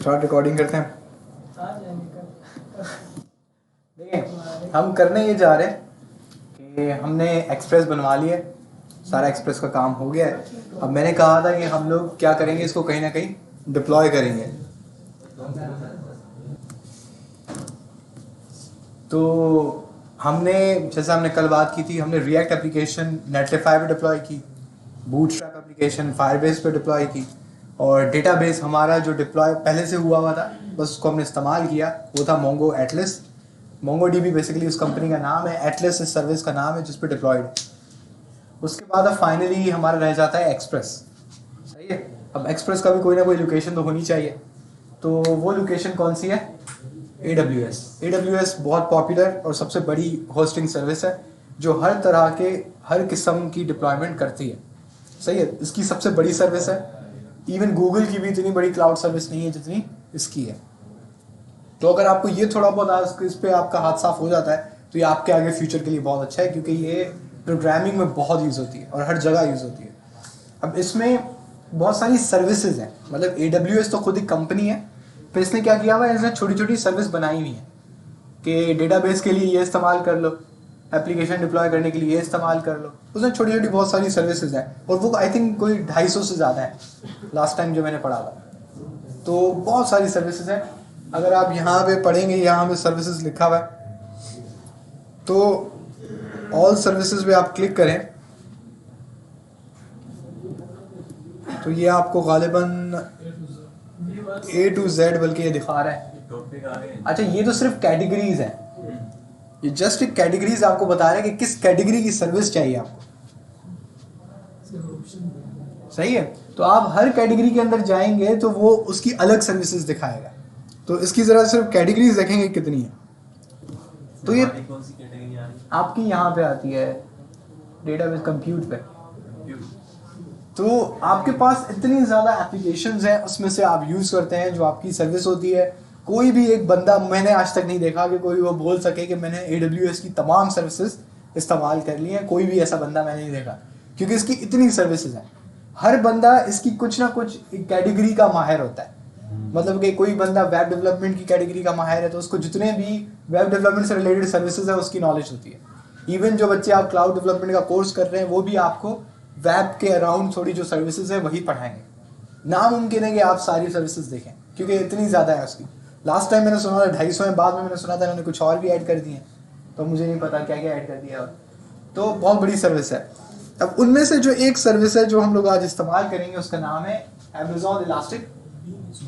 Start recording करते हैं। देखिए हम करने ये जा रहे हैं कि हमने एक्सप्रेस बनवा लिया है, सारा एक्सप्रेस का काम हो गया है। अब मैंने कहा था कि हम लोग क्या करेंगे, इसको कहीं ना कहीं डिप्लॉय करेंगे। तो हमने जैसे हमने कल बात की थी, हमने रिएक्ट एप्लीकेशन नेटलिफाई पे डिप्लॉय की, बूटस्ट्रैप एप्लीकेशन फायरबेस पे डिप्लॉय की, और डेटाबेस हमारा जो डिप्लॉय पहले से हुआ था बस उसको हमने इस्तेमाल किया, वो था Mongo Atlas. Mongo dB basically उस कंपनी का नाम है, एटलस इस सर्विस का नाम है जिस पे डिप्लॉयड। उसके बाद अब फाइनली हमारा रह जाता है एक्सप्रेस। सही है। अब एक्सप्रेस का भी कोई ना कोई लोकेशन तो होनी चाहिए, तो वो लोकेशन कौन सी है? AWS। AWS बहुत पॉपुलर और सबसे बड़ी होस्टिंग सर्विस है जो हर तरह के हर किस्म की डिप्लॉयमेंट करती है। सही है, इसकी सबसे बड़ी सर्विस है। इवन गूगल की भी इतनी बड़ी क्लाउड सर्विस नहीं है जितनी इसकी है। तो अगर आपको ये थोड़ा बहुत आज इस पर आपका हाथ साफ हो जाता है तो ये आपके आगे फ्यूचर के लिए बहुत अच्छा है, क्योंकि ये प्रोग्रामिंग में बहुत यूज़ होती है और हर जगह यूज़ होती है। अब इसमें बहुत सारी सर्विसेज हैं, मतलब AWS तो खुद एक कंपनी है, फिर इसने क्या किया हुआ है, इसने छोटी छोटी सर्विस बनाई हुई है कि डेटाबेस के लिए ये इस्तेमाल कर लो, एप्लीकेशन डिप्लॉय करने के लिए ये इस्तेमाल कर लो। उसमें छोटी छोटी बहुत सारी सर्विसेज हैं और वो आई थिंक कोई 250 से ज़्यादा है लास्ट टाइम जो मैंने पढ़ा था। तो बहुत सारी सर्विसेज हैं। अगर आप यहाँ पे पढ़ेंगे, यहाँ पे सर्विसेज लिखा हुआ है, तो ऑल सर्विसेज पे आप क्लिक करें तो ये आपको गालिबन A to Z बल्कि ये दिखा रहा है। अच्छा, ये तो सिर्फ कैटेगरीज है, ये जस्ट एक कैटेगरीज आपको बता रहा है कि किस कैटेगरी की सर्विस चाहिए आपको। सही है, तो आप हर कैटेगरी के अंदर जाएंगे तो वो उसकी अलग सर्विसेज दिखाएगा। तो इसकी जरा सिर्फ कैटेगरीज देखेंगे कितनी है। तो ये आपकी यहाँ पे आती है डेटाबेस कंप्यूट पे। तो आपके पास इतनी ज़्यादा एप्लीकेशंस हैं, उसमें से आप यूज़ करते हैं जो आपकी सर्विस होती है। कोई भी एक बंदा, मैंने आज तक नहीं देखा कि कोई वो बोल सके कि मैंने AWS की तमाम सर्विसेज इस्तेमाल कर ली हैं। कोई भी ऐसा बंदा मैंने नहीं देखा, क्योंकि इसकी इतनी सर्विसेज हैं। हर बंदा इसकी कुछ ना कुछ कैटेगरी का माहिर होता है। मतलब कि कोई बंदा वेब डेवलपमेंट की कैटेगरी का माहिर है तो उसको जितने भी वेब डेवलपमेंट से रिलेटेड सर्विसेज है उसकी नॉलेज होती है। इवन जो बच्चे आप क्लाउड डेवलपमेंट का कोर्स कर रहे हैं वो भी आपको वेब के अराउंड थोड़ी जो सर्विसेज है वही पढ़ाएंगे। नामुमकिन है कि आप सारी सर्विसेज देखें क्योंकि इतनी ज़्यादा है उसकी। लास्ट टाइम मैंने सुना था 250 है, बाद में मैंने सुना था इन्होंने कुछ और भी ऐड कर दिए, तो मुझे नहीं पता क्या क्या ऐड कर दिया। तो बहुत बड़ी सर्विस है। अब उनमें से जो एक सर्विस है जो हम लोग आज इस्तेमाल करेंगे उसका नाम है Amazon इलास्टिक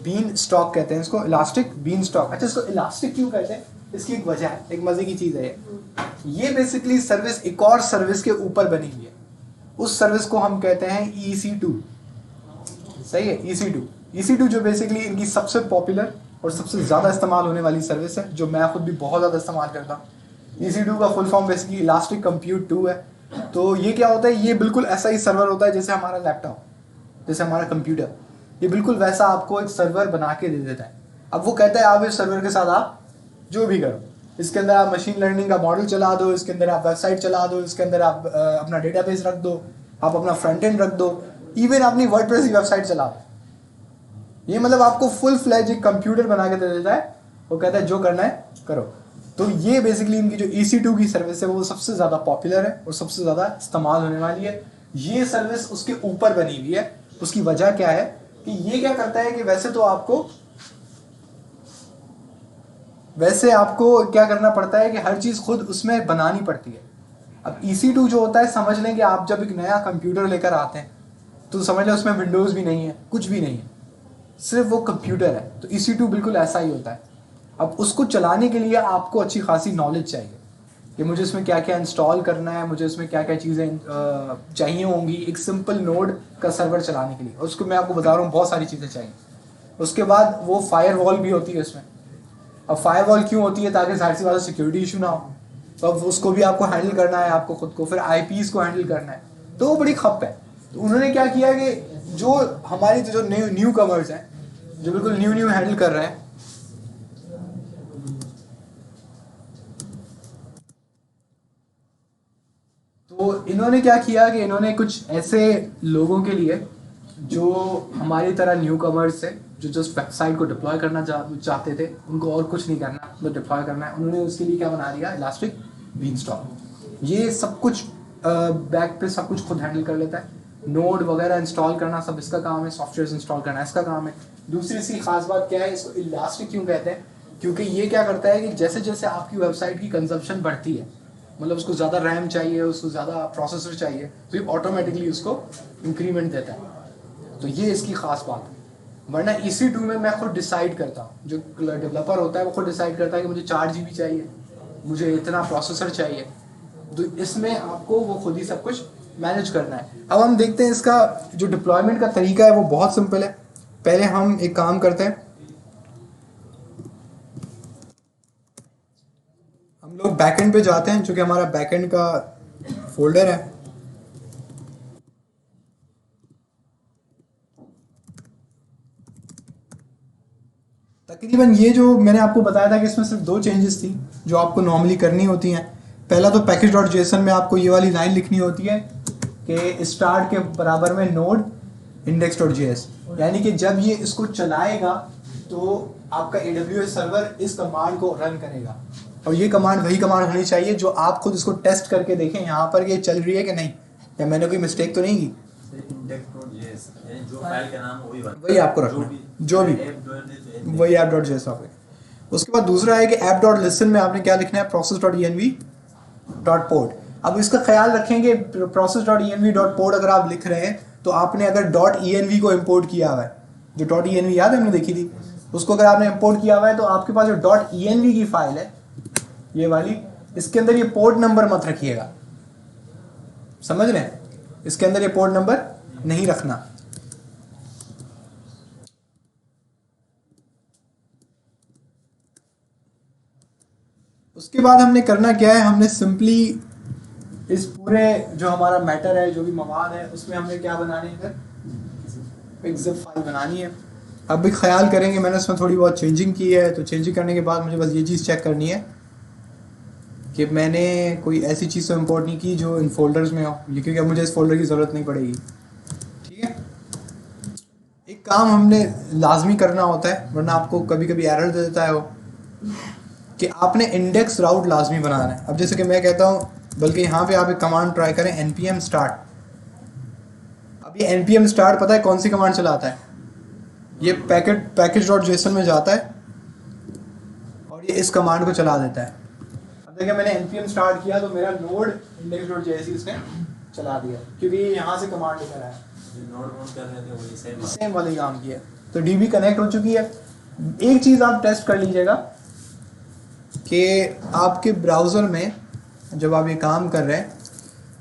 बीन स्टॉक कहते हैं इसको, इलास्टिक बीन स्टॉक। अच्छा, इसको इलास्टिक क्यों कहते हैं, इसकी एक वजह है, एक मजे की चीज़ है। ये बेसिकली सर्विस एक और सर्विस के ऊपर बनी हुई है। उस सर्विस को हम कहते हैं EC2। सही है, EC2 जो बेसिकली इनकी सबसे पॉपुलर और सबसे ज़्यादा इस्तेमाल होने वाली सर्विस है, जो मैं खुद भी बहुत ज़्यादा इस्तेमाल करता हूँ। EC2 का full form basically elastic compute 2 है। तो ये क्या होता है, ये बिल्कुल ऐसा ही सर्वर होता है जैसे हमारा लैपटॉप, जैसे हमारा कंप्यूटर। ये बिल्कुल वैसा आपको एक सर्वर बना के दे देता है। अब वो कहता है आप इस सर्वर के साथ आप जो भी करो, इसके अंदर आप मशीन लर्निंग का मॉडल चला दो, इसके अंदर आप वेबसाइट चला दो, इसके अंदर आप अपना डेटाबेस रख दो, आप अपना फ्रंट एंड रख दो, इवन अपनी वर्डप्रेस की वेबसाइट चला दो। ये मतलब आपको फुल फ्लैज एक कंप्यूटर बना के दे देता है। वो कहता है जो करना है करो। तो ये बेसिकली इनकी जो EC2 की सर्विस है वो सबसे ज़्यादा पॉपुलर है और सबसे ज़्यादा इस्तेमाल होने वाली है। ये सर्विस उसके ऊपर बनी हुई है। उसकी वजह क्या है कि ये क्या करता है कि वैसे आपको क्या करना पड़ता है कि हर चीज़ खुद उसमें बनानी पड़ती है। अब EC2 जो होता है, समझ लें कि आप जब एक नया कंप्यूटर लेकर आते हैं तो समझ लें उसमें विंडोज़ भी नहीं है, कुछ भी नहीं है, सिर्फ वो कंप्यूटर है। तो EC2 बिल्कुल ऐसा ही होता है। अब उसको चलाने के लिए आपको अच्छी खासी नॉलेज चाहिए कि मुझे इसमें क्या क्या इंस्टॉल करना है, मुझे इसमें क्या क्या चीज़ें चाहिए होंगी एक सिंपल नोड का सर्वर चलाने के लिए। और उसको मैं आपको बता रहा हूँ बहुत सारी चीज़ें चाहिए। उसके बाद वो फायरवॉल भी होती है उसमें। अब फायरवॉल क्यों होती है, ताकि जाहिर सी बात है सिक्योरिटी इशू ना हो। तो अब उसको भी आपको हैंडल करना है, आपको खुद को, फिर IPs को हैंडल करना है, तो वो बड़ी खप है। तो उन्होंने क्या किया कि जो हमारी जो न्यू कमर्स हैं, जो बिल्कुल न्यू हैंडल कर रहे हैं, तो इन्होंने क्या किया कि इन्होंने कुछ ऐसे लोगों के लिए जो हमारी तरह न्यू कमर्स है, जो जस्ट वेबसाइट को डिप्लॉय करना चाहते थे, उनको और कुछ नहीं करना, तो डिप्लॉय करना है, उन्होंने उसके लिए क्या बना दिया, इलास्टिक बीनस्टॉक। ये सब कुछ बैक पे सब कुछ खुद हैंडल कर लेता है। नोड वगैरह इंस्टॉल करना सब इसका काम है, सॉफ्टवेयर इंस्टॉल करना इसका काम है। दूसरी इसकी खास बात क्या है, इसको इलास्टिक क्यों कहते हैं, क्योंकि ये क्या करता है कि जैसे जैसे आपकी वेबसाइट की कंजप्शन बढ़ती है, मतलब उसको ज़्यादा रैम चाहिए, उसको ज़्यादा प्रोसेसर चाहिए, तो ये ऑटोमेटिकली उसको इंक्रीमेंट देता है। तो ये इसकी खास बात है। वरना EC2 में मैं खुद डिसाइड करता हूँ, जो डेवलपर होता है वो खुद डिसाइड करता है कि मुझे 4 GB चाहिए, मुझे इतना प्रोसेसर चाहिए। तो इसमें आपको वो खुद ही सब कुछ मैनेज करना है। अब हम देखते हैं इसका जो डिप्लॉयमेंट का तरीका है वो बहुत सिंपल है। पहले हम एक काम करते हैं, हम लोग बैकएंड पे जाते हैं, जो कि हमारा बैकएंड का फोल्डर है। तकरीबन ये जो मैंने आपको बताया था कि इसमें सिर्फ 2 चेंजेस थी जो आपको नॉर्मली करनी होती हैं। पहला तो package.json में आपको ये वाली लाइन लिखनी होती है कि स्टार्ट के बराबर में नोड index.js, यानी कि जब ये इसको चलाएगा तो आपका AWS सर्वर इस कमांड को रन करेगा। और ये कमांड वही कमांड होनी चाहिए जो आप खुद इसको टेस्ट करके देखें यहाँ पर ये चल रही है कि नहीं, या मैंने कोई मिस्टेक तो नहीं की। जो फाइल का नाम वही आपको रखना, जो भी वही app.js आप। उसके बाद दूसरा है कि app.listen में आपने क्या लिखना है, process.env.port। अब इसका ख्याल रखेंगे, process.env.port अगर आप लिख रहे हैं तो आपने अगर .env को इंपोर्ट किया हुआ है, जो .env याद है हमने देखी थी, उसको अगर आपने इंपोर्ट किया हुआ है तो आपके पास जो .env की फाइल है ये वाली, इसके अंदर ये पोर्ट नंबर मत रखिएगा, समझ रहे हैं, इसके अंदर ये पोर्ट नंबर नहीं रखना। उसके बाद हमने करना क्या है, हमने सिंपली इस पूरे जो हमारा मैटर है, जो भी मवाद है, उसमें हमने क्या बनानी है, एक जिप फाइल बनानी है। अब भी ख्याल करेंगे, मैंने उसमें थोड़ी बहुत चेंजिंग की है, तो चेंजिंग करने के बाद मुझे बस ये चीज़ चेक करनी है कि मैंने कोई ऐसी चीज़ तो इंपोर्ट नहीं की जो इन फोल्डर्स में हो, क्योंकि अब मुझे इस फोल्डर की ज़रूरत नहीं पड़ेगी। ठीक है, एक काम हमने लाजमी करना होता है, वरना आपको कभी कभी एरर दे देता है वो, कि आपने इंडेक्स राउट लाजमी बनाना है। अब जैसे कि मैं कहता हूँ, बल्कि यहाँ पे आप एक कमांड ट्राई करें, npm start। अब ये npm start पता है कौन सी कमांड चलाता है, ये package.json में जाता है और ये इस कमांड को चला देता है। अब देखिए मैंने npm start किया तो मेरा नोड index.js इसने चला दिया, क्योंकि ये यहाँ से कमांड लेकर आया, सेम वाली काम किया। तो DB कनेक्ट हो चुकी है। एक चीज़ आप टेस्ट कर लीजिएगा कि आपके ब्राउज़र में जब आप ये काम कर रहे हैं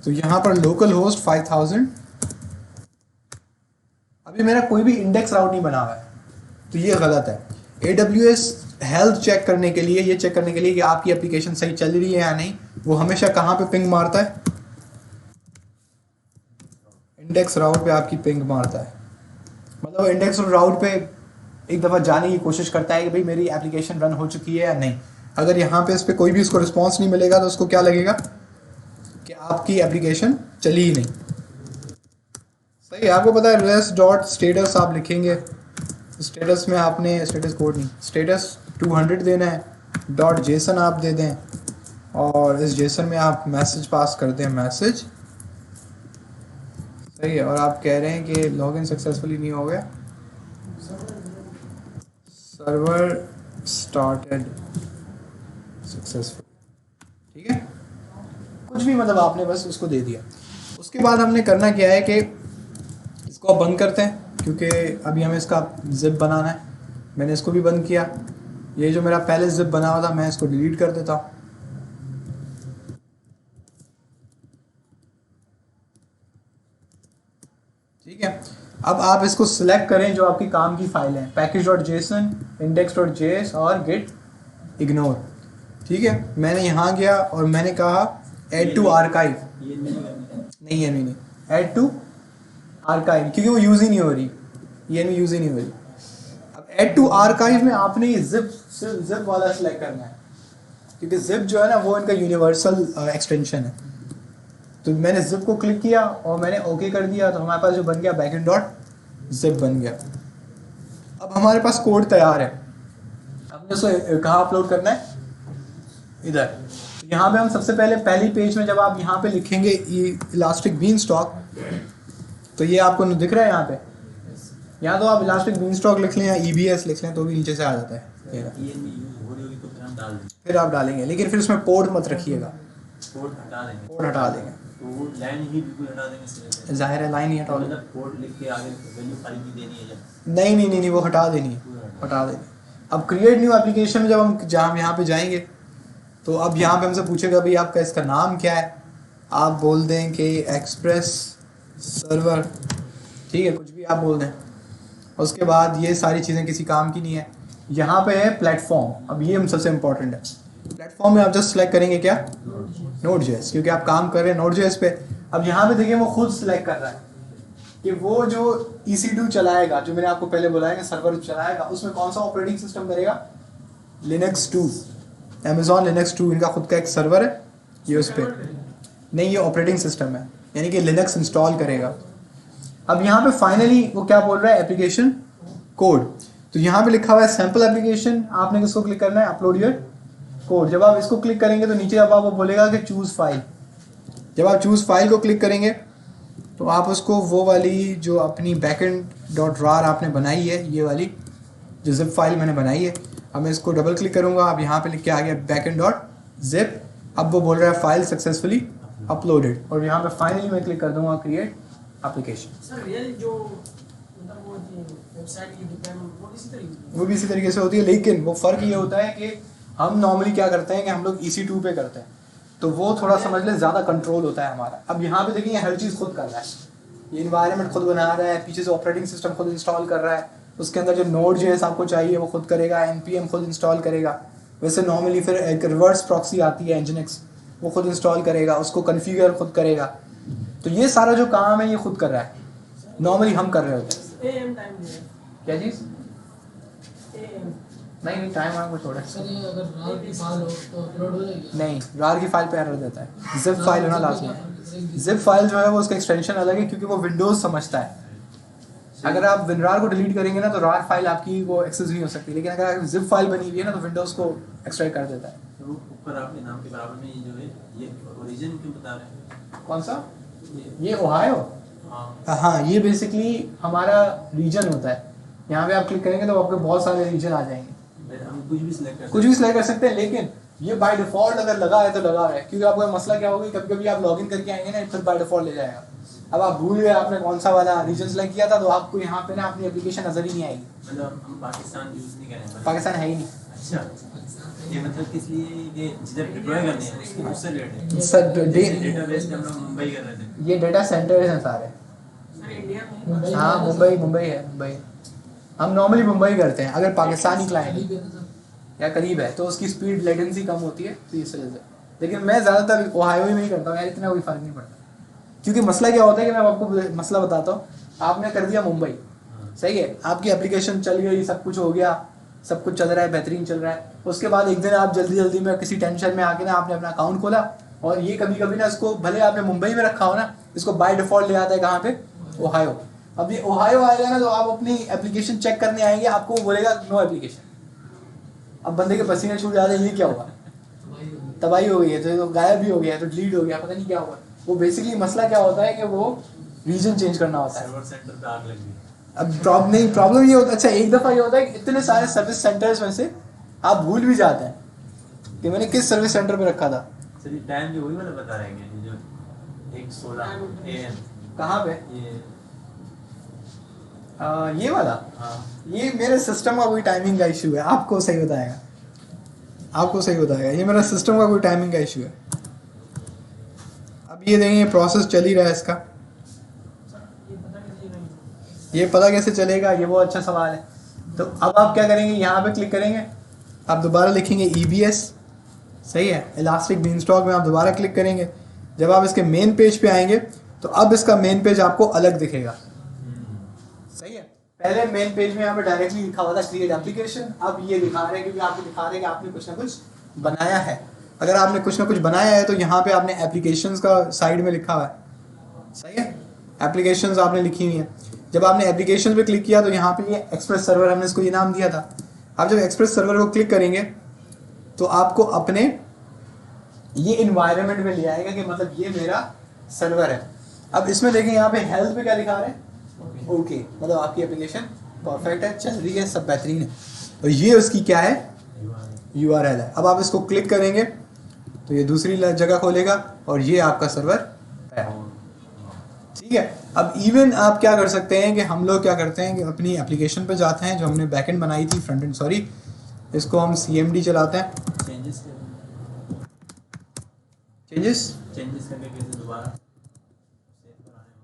तो यहाँ पर लोकल होस्ट 5000, अभी मेरा कोई भी इंडेक्स राउट नहीं बना हुआ है, तो ये गलत है। AWS हेल्थ चेक करने के लिए, ये चेक करने के लिए कि आपकी एप्लीकेशन सही चल रही है या नहीं, वो हमेशा कहाँ पे पिंग मारता है, इंडेक्स राउट पे आपकी पिंग मारता है। मतलब इंडेक्स राउट पे एक दफ़ा जाने की कोशिश करता है कि भाई मेरी एप्लीकेशन रन हो चुकी है या नहीं। अगर यहाँ पे इस पर कोई भी उसको रिस्पॉन्स नहीं मिलेगा तो उसको क्या लगेगा कि आपकी एप्लीकेशन चली ही नहीं। सही है, आपको पता है res.status आप लिखेंगे, स्टेटस में आपने स्टेटस कोड नहीं, स्टेटस 200 देना है, .json आप दे दें और इस जेसन में आप मैसेज पास कर दें, मैसेज। सही है, और आप कह रहे हैं कि लॉगिन सक्सेसफुली नहीं हो गया, सर्वर स्टार्टेड सक्सेसफुल। ठीक है, कुछ भी मतलब आपने बस उसको दे दिया। उसके बाद हमने करना क्या है कि इसको अब बंद करते हैं, क्योंकि अभी हमें इसका जिप बनाना है। मैंने इसको भी बंद किया, ये जो मेरा पहले जिप बना हुआ था मैं इसको डिलीट कर देता हूँ। ठीक है, अब आप इसको सिलेक्ट करें जो आपकी काम की फाइल है, package.json, index.js और git ignore। ठीक है, मैंने यहाँ गया और मैंने कहा add to archive, नहीं है नहीं, add to archive, क्योंकि वो यूज़ ही नहीं हो रही, ये नहीं यूज़ ही नहीं हो रही। अब add to archive में आपने ये zip वाला सिलेक्ट करना है, क्योंकि zip जो है ना वो इनका यूनिवर्सल एक्सटेंशन है। तो मैंने जिप को क्लिक किया और मैंने ओके कर दिया, तो हमारे पास जो बन गया backend.zip बन गया। अब हमारे पास कोड तैयार है, हमने उसे कहाँ अपलोड करना है, इधर। तो यहाँ पे हम सबसे पहले पहली पेज में जब आप यहाँ पे लिखेंगे इलास्टिक बीन स्टॉक, तो ये आपको दिख रहा है यहाँ पे, यहाँ तो आप इलास्टिक बीन स्टॉक लिख लें या EBS लिख लें तो भी नीचे से आ जाता है। फिर आप डालेंगे, लेकिन फिर उसमें पोर्ट मत रखिएगा, पोर्ट हटा देंगे, तो लाइन ही बिल्कुल हटा देंगे सिरे से। जाहिर है लाइन ही हटा देंगे, मतलब कोड लिख के आगे वैल्यू फाइल भी देनी है जब। नहीं, वो हटा देनी है, हटा देनी। अब क्रिएट न्यू एप्लीकेशन में जब हम यहाँ पे जाएंगे तो अब यहाँ पे हमसे पूछेगा भाई आपका इसका नाम क्या है, आप बोल दें कि एक्सप्रेस सर्वर, ठीक है, कुछ भी आप बोल दें। उसके बाद ये सारी चीज़ें किसी काम की नहीं है। यहाँ पे है प्लेटफॉर्म, अब ये हम सबसे इम्पोर्टेंट है। प्लेटफॉर्म में आप जस्ट सेलेक्ट करेंगे क्या, Node.js, क्योंकि आप काम कर रहे हैं Node.js पे। अब यहाँ पे देखिए वो खुद सेलेक्ट कर रहा है कि वो जो EC2 चलाएगा, जो मैंने आपको पहले बोला है कि सर्वर चलाएगा, उसमें कौन सा ऑपरेटिंग सिस्टम करेगा, Linux 2, Amazon Linux 2 इनका खुद का एक सर्वर है, ये उस पर नहीं, ये ऑपरेटिंग सिस्टम है, यानी कि Linux इंस्टॉल करेगा। अब यहाँ पे फाइनली वो क्या बोल रहा है, एप्लीकेशन कोड। तो यहाँ पे लिखा हुआ है सैम्पल एप्लीकेशन, आपने किसको क्लिक करना है, अपलोड योर कोड। जब आप इसको क्लिक करेंगे तो नीचे अब आपको बोलेगा कि चूज़ फाइल। जब आप चूज़ फाइल को क्लिक करेंगे तो आप उसको वो वाली जो अपनी backend.rar आपने बनाई है, ये वाली जो जिप फाइल मैंने बनाई है, अब मैं इसको डबल क्लिक करूँगा, अब यहाँ पे लिख के आ गया backend.zip। अब वो बोल रहा है फाइल सक्सेसफुली अपलोडेड, और यहाँ पे फाइनली मैं क्लिक कर दूँगा क्रिएट एप्लीकेशन। सर रियल जो मतलब वो वेबसाइट की डिप्लॉयमेंट वो भी इसी तरीके से होती है, लेकिन वो फ़र्क ये होता है कि हम नॉर्मली क्या करते हैं कि हम लोग EC2 पे करते हैं, तो वो थोड़ा समझ लें ज़्यादा कंट्रोल होता है हमारा। अब यहाँ पे देखिए हर चीज़ खुद कर रहा है, ये इन्वायरमेंट खुद बना रहा है, पीछे से ऑपरेटिंग सिस्टम खुद इंस्टॉल कर रहा है, उसके अंदर जो Node.js आपको चाहिए वो खुद करेगा, npm खुद इंस्टॉल करेगा। वैसे नॉर्मली फिर एक रिवर्स प्रॉक्सी आती है Nginx, वो खुद इंस्टॉल करेगा, उसको कन्फिगर खुद करेगा। तो ये सारा जो काम है ये खुद कर रहा है, नॉर्मली हम कर रहे होते हैं। क्या चीज़? नहीं टाइम आपको छोड़ा सर, ये अगर रार की फाइल हो तो अपलोड हो जाएगी? नहीं, रार की फाइल पे एरर देता है, जिप फाइल होना लाजमी है। जिप फाइल जो है वो उसका एक्सटेंशन अलग है, क्योंकि वो विंडोज़ समझता है। अगर आप WinRAR को डिलीट करेंगे ना तो रार फाइल आपकी वो एक्सेस नहीं हो सकती, लेकिन अगर जिप फाइल बनी हुई है ना तो विंडोज़ को एक्सट्रैक्ट कर देता है। तो ऊपर आपके नाम के बराबर में ये जो है ये ओरिजिन क्यों बता रहे हैं? कौन सा? ये ओहायो। हाँ, ये बेसिकली हमारा रीजन होता है। यहाँ पे आप क्लिक करेंगे तो आपके बहुत सारे रीजन आ जाएंगे, हम कुछ भी सिलेक्ट कर सकते हैं, लेकिन ये बाय डिफॉल्ट अगर लगा है तो लगा है, क्योंकि आपका मसला क्या होगा, कभी कभी आप लॉगिन करके आएंगे ना फिर बाय डिफॉल्ट ले जाएगा। अब आप भूल गए आपने कौन सा वाला रीजन सेलेक्ट किया था, तो आपको यहाँ पे ना अपनी एप्लीकेशन नजर ही नहीं आएगी। मतलब हम पाकिस्तान यूज नहीं करेंगे, पाकिस्तान है ही नहीं। अच्छा, ये मतलब किस लिए ये जिधर डिप्लॉय करने हैं उसकी दूसरे रेट सर डेटाबेस हम लोग मुंबई कर रहे थे, ये डेटा सेंटर हैं सारे। सर इंडिया में हाँ मुंबई है, मुंबई हम नॉर्मली मुंबई करते हैं। अगर पाकिस्तानी क्लाइंट या करीब है तो उसकी स्पीड लेटेंसी कम होती है, तो इस वजह से। लेकिन मैं ज़्यादातर ओहायो ही में ही करता हूँ यार, इतना कोई फ़र्क नहीं पड़ता। क्योंकि मसला क्या होता है कि मैं आपको मसला बताता हूँ, आपने कर दिया मुंबई, सही है, आपकी एप्लीकेशन चल गई, सब कुछ हो गया, सब कुछ चल रहा है, बेहतरीन चल रहा है। उसके बाद एक दिन आप जल्दी में किसी टेंशन में आके ना आपने अपना अकाउंट खोला, और ये कभी ना इसको भले आपने मुंबई में रखा हो ना, इसको बाय डिफ़ॉल्ट ले आता है कहाँ पे, ओहायो। अब ये ओहायो आएगा ना तो आप अपनी एप्लीकेशन चेक करने आएंगे, आपको बोलेगा नो एप्लीकेशन। अब बंदे के पसीने छूट जाते हैं, ये क्या हुआ, तबाही हो गई है, तो गायब भी हो गया, तो डिलीट हो गया, पता नहीं क्या हुआ। वो बेसिकली मसला क्या होता है कि वो रीजन चेंज करना होता है। सर्वर सेंटर पे आग लग गई। अब प्रॉब्लम ये होता है, अच्छा एक दफ़ा ये होता है कि इतने सारे सर्विस सेंटर्स में से आप भूल भी जाते हैं कि मैंने किस सर्विस सेंटर पे रखा था। सर ये टाइम जो वही वाला बता रहे हैं जो 1:16 AM कहाँ पे? ये वाला? हाँ, ये मेरे सिस्टम का कोई टाइमिंग का इशू है, आपको सही बताएगा, ये मेरा सिस्टम का कोई टाइमिंग का इशू है। अब ये देखें, ये प्रोसेस चल ही रहा है इसका, ये पता कैसे चलेगा, ये बहुत अच्छा सवाल है। तो अब आप क्या करेंगे, यहाँ पे क्लिक करेंगे, आप दोबारा लिखेंगे EBS, सही है, इलास्टिक बीनस्टॉक में आप दोबारा क्लिक करेंगे। जब आप इसके मेन पेज पे आएंगे तो अब इसका मेन पेज आपको अलग दिखेगा, सही है। पहले मेन पेज में यहाँ पे डायरेक्टली लिखा हुआ था क्रिएट एप्लीकेशन, अब ये दिखा रहे हैं क्योंकि आपको दिखा रहे हैं कि आपने कुछ ना कुछ बनाया है। अगर आपने कुछ ना कुछ बनाया है तो यहाँ पे आपने एप्लीकेशंस का साइड में लिखा हुआ है, सही है, एप्लीकेशंस आपने लिखी हुई है। जब आपने एप्लीकेशन पे क्लिक किया तो यहाँ पे ये एक्सप्रेस सर्वर, हमने इसको ये नाम दिया था। आप जब एक्सप्रेस सर्वर को क्लिक करेंगे तो आपको अपने ये इन्वायरमेंट में ले आएगा कि मतलब ये मेरा सर्वर है। अब इसमें देखें यहाँ पे हेल्थ पे क्या दिखा रहा है, ओके, मतलब आपकी एप्लीकेशन परफेक्ट है, चल रही है, सब बेहतरीन है। और ये उसकी क्या है, URL है। अब आप इसको क्लिक करेंगे तो ये दूसरी जगह खोलेगा और ये आपका सर्वर है, ठीक है। अब इवन आप क्या कर सकते हैं कि हम लोग क्या करते हैं कि अपनी एप्लीकेशन पे जाते हैं जो हमने बैकएंड बनाई थी, फ्रंट एंड सॉरी, इसको हम CMD चलाते हैं। चेंजेस करके कैसे दोबारा सेव कराने हो?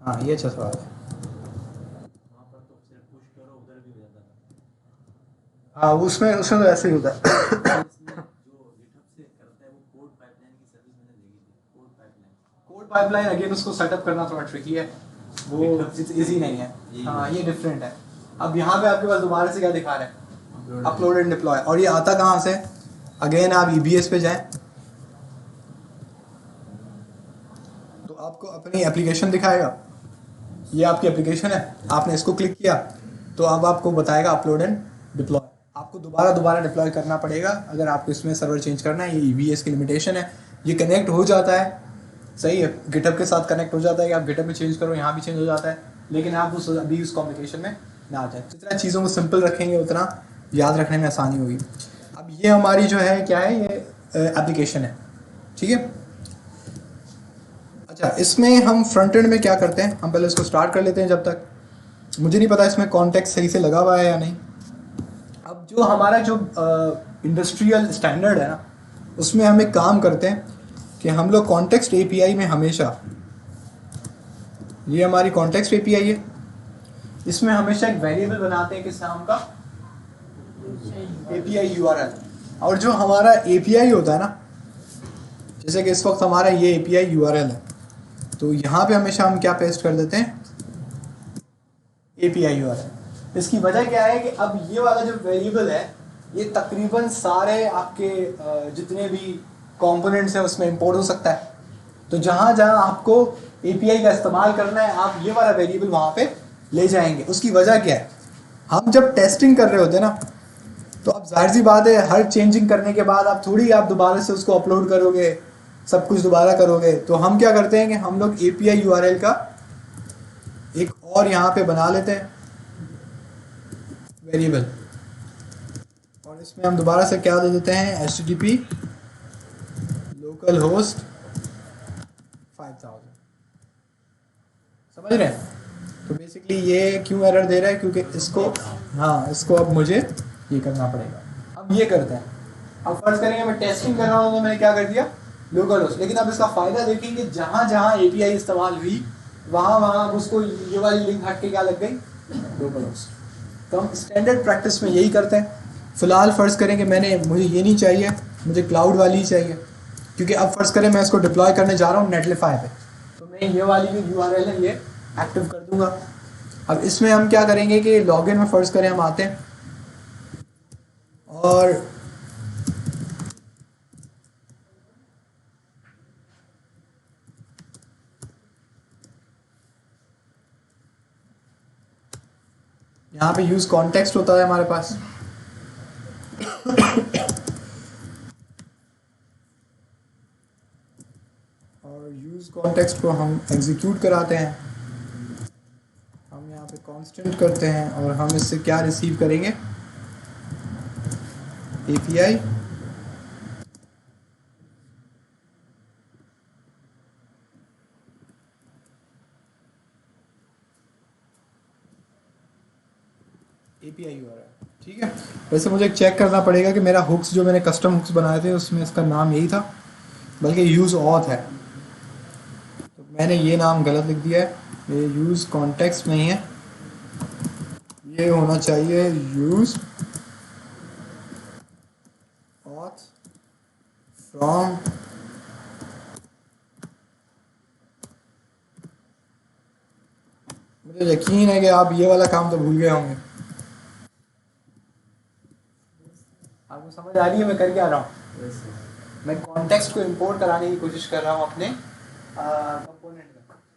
हाँ, ये अच्छा सवाल है। वहाँ पर तो सिर्फ पुश करो, उधर भी हो जाता था। हाँ, उसमें तो ऐसे ही होता है। इसमें जो GitHub से करता है वो कोड पाइपलाइन की सर्विस मैंने देखी थी। कोड पाइपलाइन अगेन उसको सेटअप करना थोड़ा ट्रिकी है, वो इजी नहीं है। हाँ, ये डिफरेंट है। अब यहाँ पे आपके पास दोबारा से क्या दिखा रहा है, अपलोड एंड डिप्लॉय। और ये आता कहाँ से, अगेन आप EBS पे जाएं तो आपको अपनी एप्लीकेशन दिखाएगा। ये आपकी एप्लीकेशन है, आपने इसको क्लिक किया तो अब आपको बताएगा अपलोड एंड डिप्लॉय। आपको दोबारा डिप्लॉय करना पड़ेगा अगर आपको इसमें सर्वर चेंज करना है। ये EBS की लिमिटेशन है। ये कनेक्ट हो जाता है, सही है, GitHub के साथ कनेक्ट हो जाता है कि आप GitHub में चेंज करो, यहाँ भी चेंज हो जाता है, लेकिन आप अभी उस कॉम्प्लिकेशन में ना आ जाए। जितना चीज़ों को सिंपल रखेंगे उतना याद रखने में आसानी होगी। अब ये हमारी जो है क्या है, ये एप्लीकेशन है, ठीक है। अच्छा, इसमें हम फ्रंट एंड में क्या करते हैं, हम पहले इसको स्टार्ट कर लेते हैं। जब तक मुझे नहीं पता इसमें कॉन्टेक्स्ट सही से लगा हुआ है या नहीं। अब जो हमारा जो इंडस्ट्रियल स्टैंडर्ड है ना, उसमें हम एक काम करते हैं कि हम लोग कॉन्टेक्स्ट API में हमेशा, ये हमारी कॉन्टेक्स्ट API है, इसमें हमेशा एक वेरिएबल बनाते हैं किस नाम का, API URL। और जो हमारा API होता है ना, जैसे कि इस वक्त हमारा ये API URL है, तो यहाँ पे हमेशा हम क्या पेस्ट कर देते हैं, API URL। इसकी वजह क्या है कि अब ये वाला जो वेरिएबल है ये तकरीबन सारे आपके जितने भी कंपोनेंट्स हैं उसमें इंपोर्ट हो सकता है। तो जहाँ जहाँ आपको API का इस्तेमाल करना है आप ये वाला वेरिएबल वहाँ पे ले जाएंगे। उसकी वजह क्या है, हम जब टेस्टिंग कर रहे होते हैं ना, तो अब जाहिर सी बात है हर चेंजिंग करने के बाद आप थोड़ी आप दोबारा से उसको अपलोड करोगे, सब कुछ दोबारा करोगे। तो हम क्या करते हैं कि हम लोग API URL का एक और यहाँ पे बना लेते हैं वेरिएबल, और इसमें हम दोबारा से क्या दे देते हैं, HTTP लोकल होस्ट 5000। समझ रहे हैं? तो बेसिकली ये क्यों एरर दे रहा है, क्योंकि इसको, हाँ, इसको अब मुझे ये करना पड़ेगा। अब ये करते हैं, अब फर्ज करेंगे मैं टेस्टिंग कर रहा हूँ तो मैंने क्या कर दिया, लोकल होस्ट। लेकिन अब इसका फ़ायदा देखेंगे, जहाँ जहाँ API इस्तेमाल हुई वहाँ वहाँ उसको ये वाली लिंक हट के क्या लग गई, लोकल होस्ट। तो हम स्टैंडर्ड प्रैक्टिस में यही करते हैं। फ़िलहाल फ़र्ज़ करें कि मुझे ये नहीं चाहिए, मुझे क्लाउड वाली ही चाहिए, क्योंकि अब फ़र्ज़ करें मैं इसको डिप्लॉय करने जा रहा हूँ नेटलिफाई पे, तो मैं ये वाली जो URL है ये एक्टिव कर दूंगा। अब इसमें हम क्या करेंगे कि लॉगिन में फ़र्ज़ करें हम आते हैं और यहाँ पे यूज़ कॉन्टेक्स्ट होता है हमारे पास। और यूज़ कॉन्टेक्स्ट को हम एग्जीक्यूट कराते हैं, हम यहाँ पे कांस्टेंट करते हैं और हम इससे क्या रिसीव करेंगे, API URL, ठीक है। वैसे मुझे चेक करना पड़ेगा कि मेरा हुक्स जो मैंने कस्टम हुक्स बनाए थे उसमें इसका नाम यही था, बल्कि यूज़ ऑथ है, तो मैंने ये नाम गलत लिख दिया है। ये यूज़ कॉन्टेक्स्ट नहीं है, ये होना चाहिए यूज़ ऑथ फ्रॉम मुझे यकीन है कि आप ये वाला काम तो भूल गए होंगे। आपको समझ आ रही है मैं कर क्या रहा हूँ? मैं कॉन्टेक्स्ट को इंपोर्ट कराने की कोशिश कर रहा हूँ अपने कंपोनेंट में।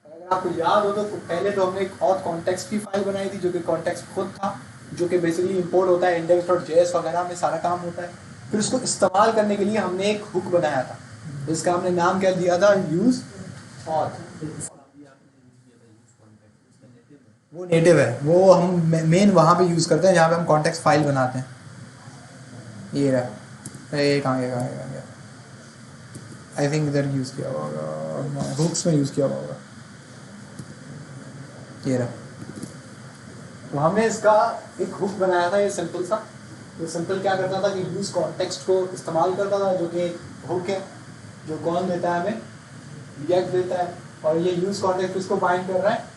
अगर आपको याद हो तो पहले तो हमने एक और कॉन्टेक्स्ट की फाइल बनाई थी जो कि कॉन्टेक्स्ट खुद था, जो कि बेसिकली इंपोर्ट होता है index.js वगैरह में सारा काम होता है। फिर उसको इस्तेमाल करने के लिए हमने एक हुक बनाया था जिसका हमने नाम क्या दिया था, यूज ऑथ। वो नेटिव है, वो हम मेन वहाँ पे यूज़ करते हैं जहाँ पे हम कॉन्टेक्स्ट फाइल बनाते हैं। ये रहा, ये कहाँ गया, आई थिंक इधर यूज़ किया होगा, हुक्स में यूज़ किया होगा। ये रहा, तो हमने इसका एक हुक बनाया था, ये सिंपल सा। ये सिंपल क्या करता था कि यूज़ कॉन्टेक्स्ट को इस्तेमाल करता था, जो कि हुक है, जो कौन देता है हमें, रिएक्ट देता है, और ये यूज़ कॉन्टेक्स्ट इसको बाइंड कर रहा है,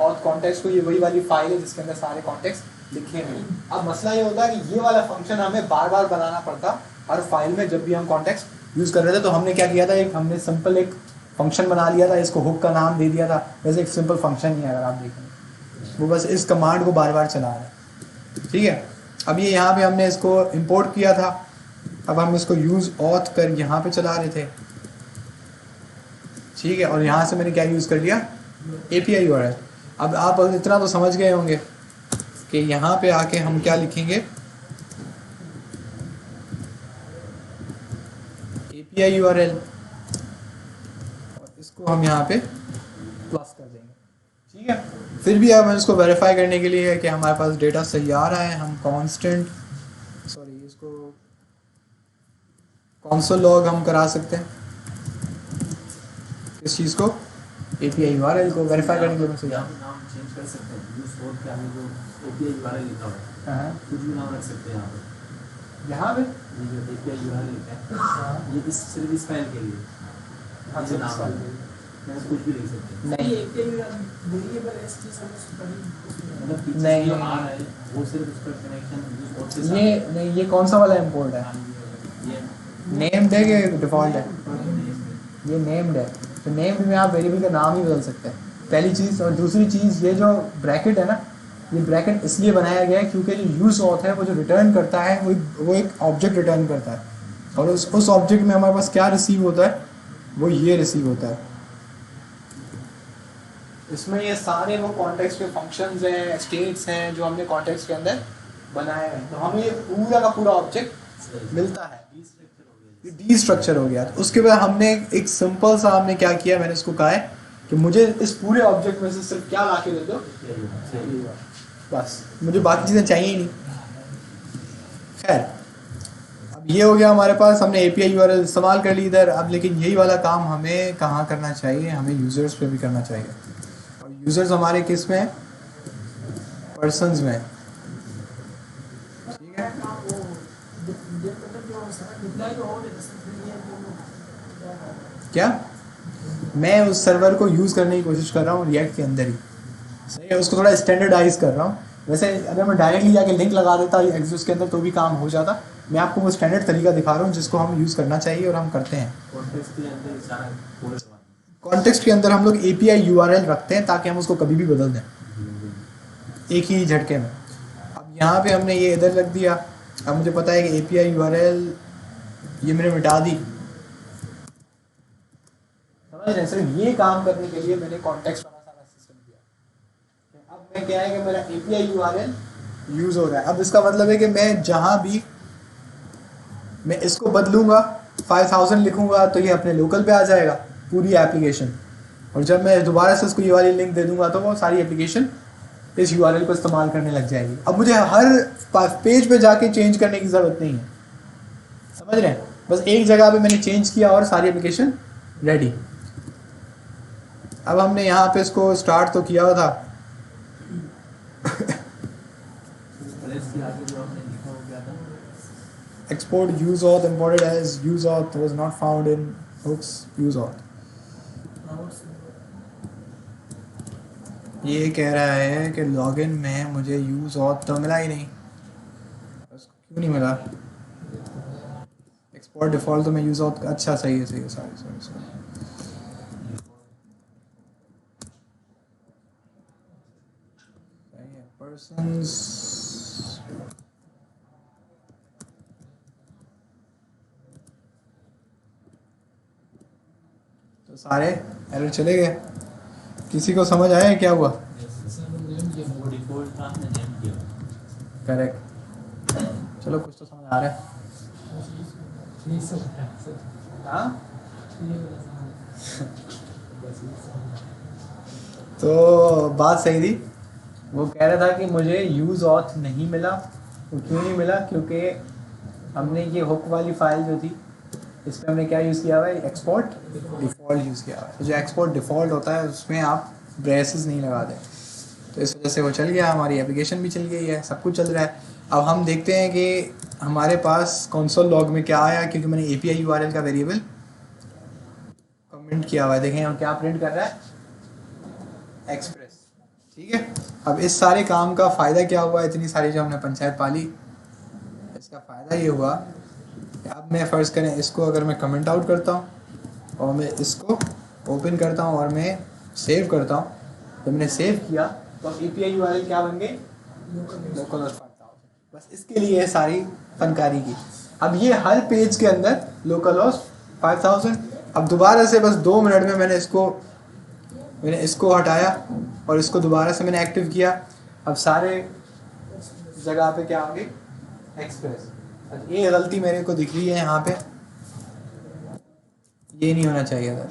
और कॉन्टेक्स्ट को ये वही वाली फाइल है जिसके अंदर सारे कॉन्टेक्स्ट लिखे हुए हैं। अब मसला ये होता है कि ये वाला फंक्शन हमें बार बार बनाना पड़ता हर फाइल में जब भी हम कॉन्टेक्स्ट यूज़ कर रहे थे। तो हमने क्या किया था, एक हमने सिंपल एक फंक्शन बना लिया था, इसको हुक का नाम दे दिया था। वैसे एक सिंपल फंक्शन ही है, अगर आप देखें वो बस इस कमांड को बार बार चला रहा है, ठीक है। अब ये यहाँ पे हमने इसको इम्पोर्ट किया था, अब हम इसको यूज़ ऑथ कर यहाँ पे चला रहे थे, ठीक है। और यहाँ से मैंने क्या यूज़ कर लिया, API URL। अब आप इतना तो समझ गए होंगे कि यहाँ पे आके हम क्या लिखेंगे, API URL, और इसको हम यहाँ पे प्लस कर देंगे, ठीक है। फिर भी अब हम इसको वेरीफाई करने के लिए है कि हमारे पास डेटा सही आ रहा है, हम इसको console log हम करा सकते हैं इस चीज़ को, API URL को वेरीफाई करने के लिए। सही यहाँ पे नाम चेंज कर सकते हैं, यूज कोड के आगे जो API URL लिखा हुआ है कुछ भी नाम रख सकते हैं यहाँ पे ये जो API URL लिखा है, ये इस सिर्फ इस फाइल के लिए जो नाम है, मैं कुछ भी लिख सकते हैं। नहीं API वेरिएबल एसटी सब मतलब पीछे नहीं, जो आ रहा है वो सिर्फ उसका कनेक्शन यूज कोड के साथ। ये नहीं, ये कौन सा वाला इम्पोर्ट है, ये नेम्ड है कि डिफ़ॉल्ट है, ये नेम्ड है। तो नेम्ड में आप वेरिएबल का नाम ही बदल सकते हैं, पहली चीज़। और दूसरी चीज़, ये जो ब्रैकेट है ना, ये ब्रैकेट इसलिए बनाया गया है क्योंकि जो यूज़ ऑथ है वो जो रिटर्न करता है वो एक ऑब्जेक्ट रिटर्न करता है, और उस ऑब्जेक्ट में हमारे पास क्या रिसीव होता है, वो ये रिसीव होता है। इसमें ये सारे वो कॉन्टेक्स्ट के फंक्शंस हैं, स्टेट्स हैं जो हमने कॉन्टेक्स्ट के अंदर बनाए हैं, तो हमें ये पूरा का पूरा ऑब्जेक्ट मिलता है। डी स्ट्रक्चर हो गया। तो उसके बाद हमने एक सिंपल सा हमने क्या किया, मैंने इसको कहा है कि मुझे इस पूरे ऑब्जेक्ट में से सिर्फ क्या ला के दे दो, बस, मुझे बाकी चीज़ें चाहिए ही नहीं। खैर, अब ये हो गया हमारे पास, हमने API URL इस्तेमाल कर ली इधर। अब लेकिन यही वाला काम हमें कहाँ करना चाहिए, हमें यूज़र्स पे भी करना चाहिए। और यूज़र्स हमारे किस में, पर्सन्स में, ठीक है। क्या, मैं उस सर्वर को यूज़ करने की कोशिश कर रहा हूँ रिएक्ट के अंदर ही, सही है। उसको थोड़ा स्टैंडर्डाइज कर रहा हूँ। वैसे अगर मैं डायरेक्टली जाके लिंक लगा देता एग्जिस्ट के अंदर तो भी काम हो जाता। मैं आपको वो स्टैंडर्ड तरीका दिखा रहा हूँ जिसको हम यूज़ करना चाहिए और हम करते हैं। कॉन्टेक्स्ट के अंदर हम लोग API URL रखते हैं ताकि हम उसको कभी भी बदल दें एक ही झटके में। अब यहाँ पे हमने ये इधर रख दिया। अब मुझे पता है कि API URL ये मैंने मिटा दी, समझ रहे हैं। सिर्फ ये काम करने के लिए मैंने कॉन्टेक्स्ट वाला सारा सिस्टम दिया। अब मैं क्या है कि मेरा API URL यूज़ हो रहा है। अब इसका मतलब है कि मैं जहाँ भी मैं इसको बदलूंगा 5000 लिखूंगा तो ये अपने लोकल पे आ जाएगा पूरी एप्लीकेशन, और जब मैं दोबारा से इसको ये वाली लिंक दे दूंगा तो वो सारी एप्लीकेशन इस URL को इस्तेमाल करने लग जाएगी। अब मुझे हर पेज पे जाके चेंज करने की ज़रूरत नहीं है, समझ रहे हैं। बस एक जगह पे मैंने चेंज किया और सारी एप्लीकेशन रेडी। अब हमने यहाँ पे इसको स्टार्ट तो किया हुआ था export use auth imported as use auth was not found in hooks use auth। ये कह रहा है कि लॉगिन में मुझे यूज़ ऑथ तो मिला ही नहीं, क्यों नहीं मिला। एक्सपोर्ट डिफ़ॉल्ट तो मैं यूज़ ऑथ, अच्छा सही है सॉरी। पर्सन्स तो सारे एरर चले गए किसी को समझ आया क्या हुआ? वो डिफॉल्ट था, आपने नेम किया। करेक्ट। चलो कुछ तो समझ आ रहा है। हाँ तो बात सही थी। वो कह रहा था कि मुझे यूज़ ऑथ नहीं मिला। वो क्यों नहीं मिला? क्योंकि हमने ये हुक वाली फाइल जो थी इस पर हमने क्या यूज़ किया हुआ है? एक्सपोर्ट डिफ़ॉल्ट यूज़ किया हुआ है। तो जो एक्सपोर्ट डिफ़ॉल्ट होता है उसमें आप ब्रेसेस नहीं लगाते, तो इस वजह से वो चल गया, हमारी एप्लीकेशन भी चल गई है, सब कुछ चल रहा है। अब हम देखते हैं कि हमारे पास कंसोल लॉग में क्या आया, क्योंकि मैंने API URL का वेरिएबल कमेंट किया हुआ है। देखें हम क्या प्रिंट कर रहा है? एक्सप्रेस। ठीक है, अब इस सारे काम का फ़ायदा क्या हुआ? इतनी सारी जो हमने पंचायत पाली, इसका फ़ायदा ये हुआ कि अब मैं फ़र्ज़ करें इसको अगर मैं कमेंट आउट करता हूँ और मैं इसको ओपन करता हूँ और मैं सेव करता हूँ, तो मैंने सेव किया तो अब API URL क्या बन गई? लोकलहोस्ट 5000। बस इसके लिए ये सारी फनकारी की। अब ये हर पेज के अंदर लोकलहोस्ट 5000। अब दोबारा से बस 2 मिनट में मैंने इसको हटाया और इसको दोबारा से मैंने एक्टिव किया। अब सारे जगह पे क्या आ गई? एक्सप्रेस। ये गलती मेरे को दिख रही है यहाँ पे, ये नहीं होना चाहिए था।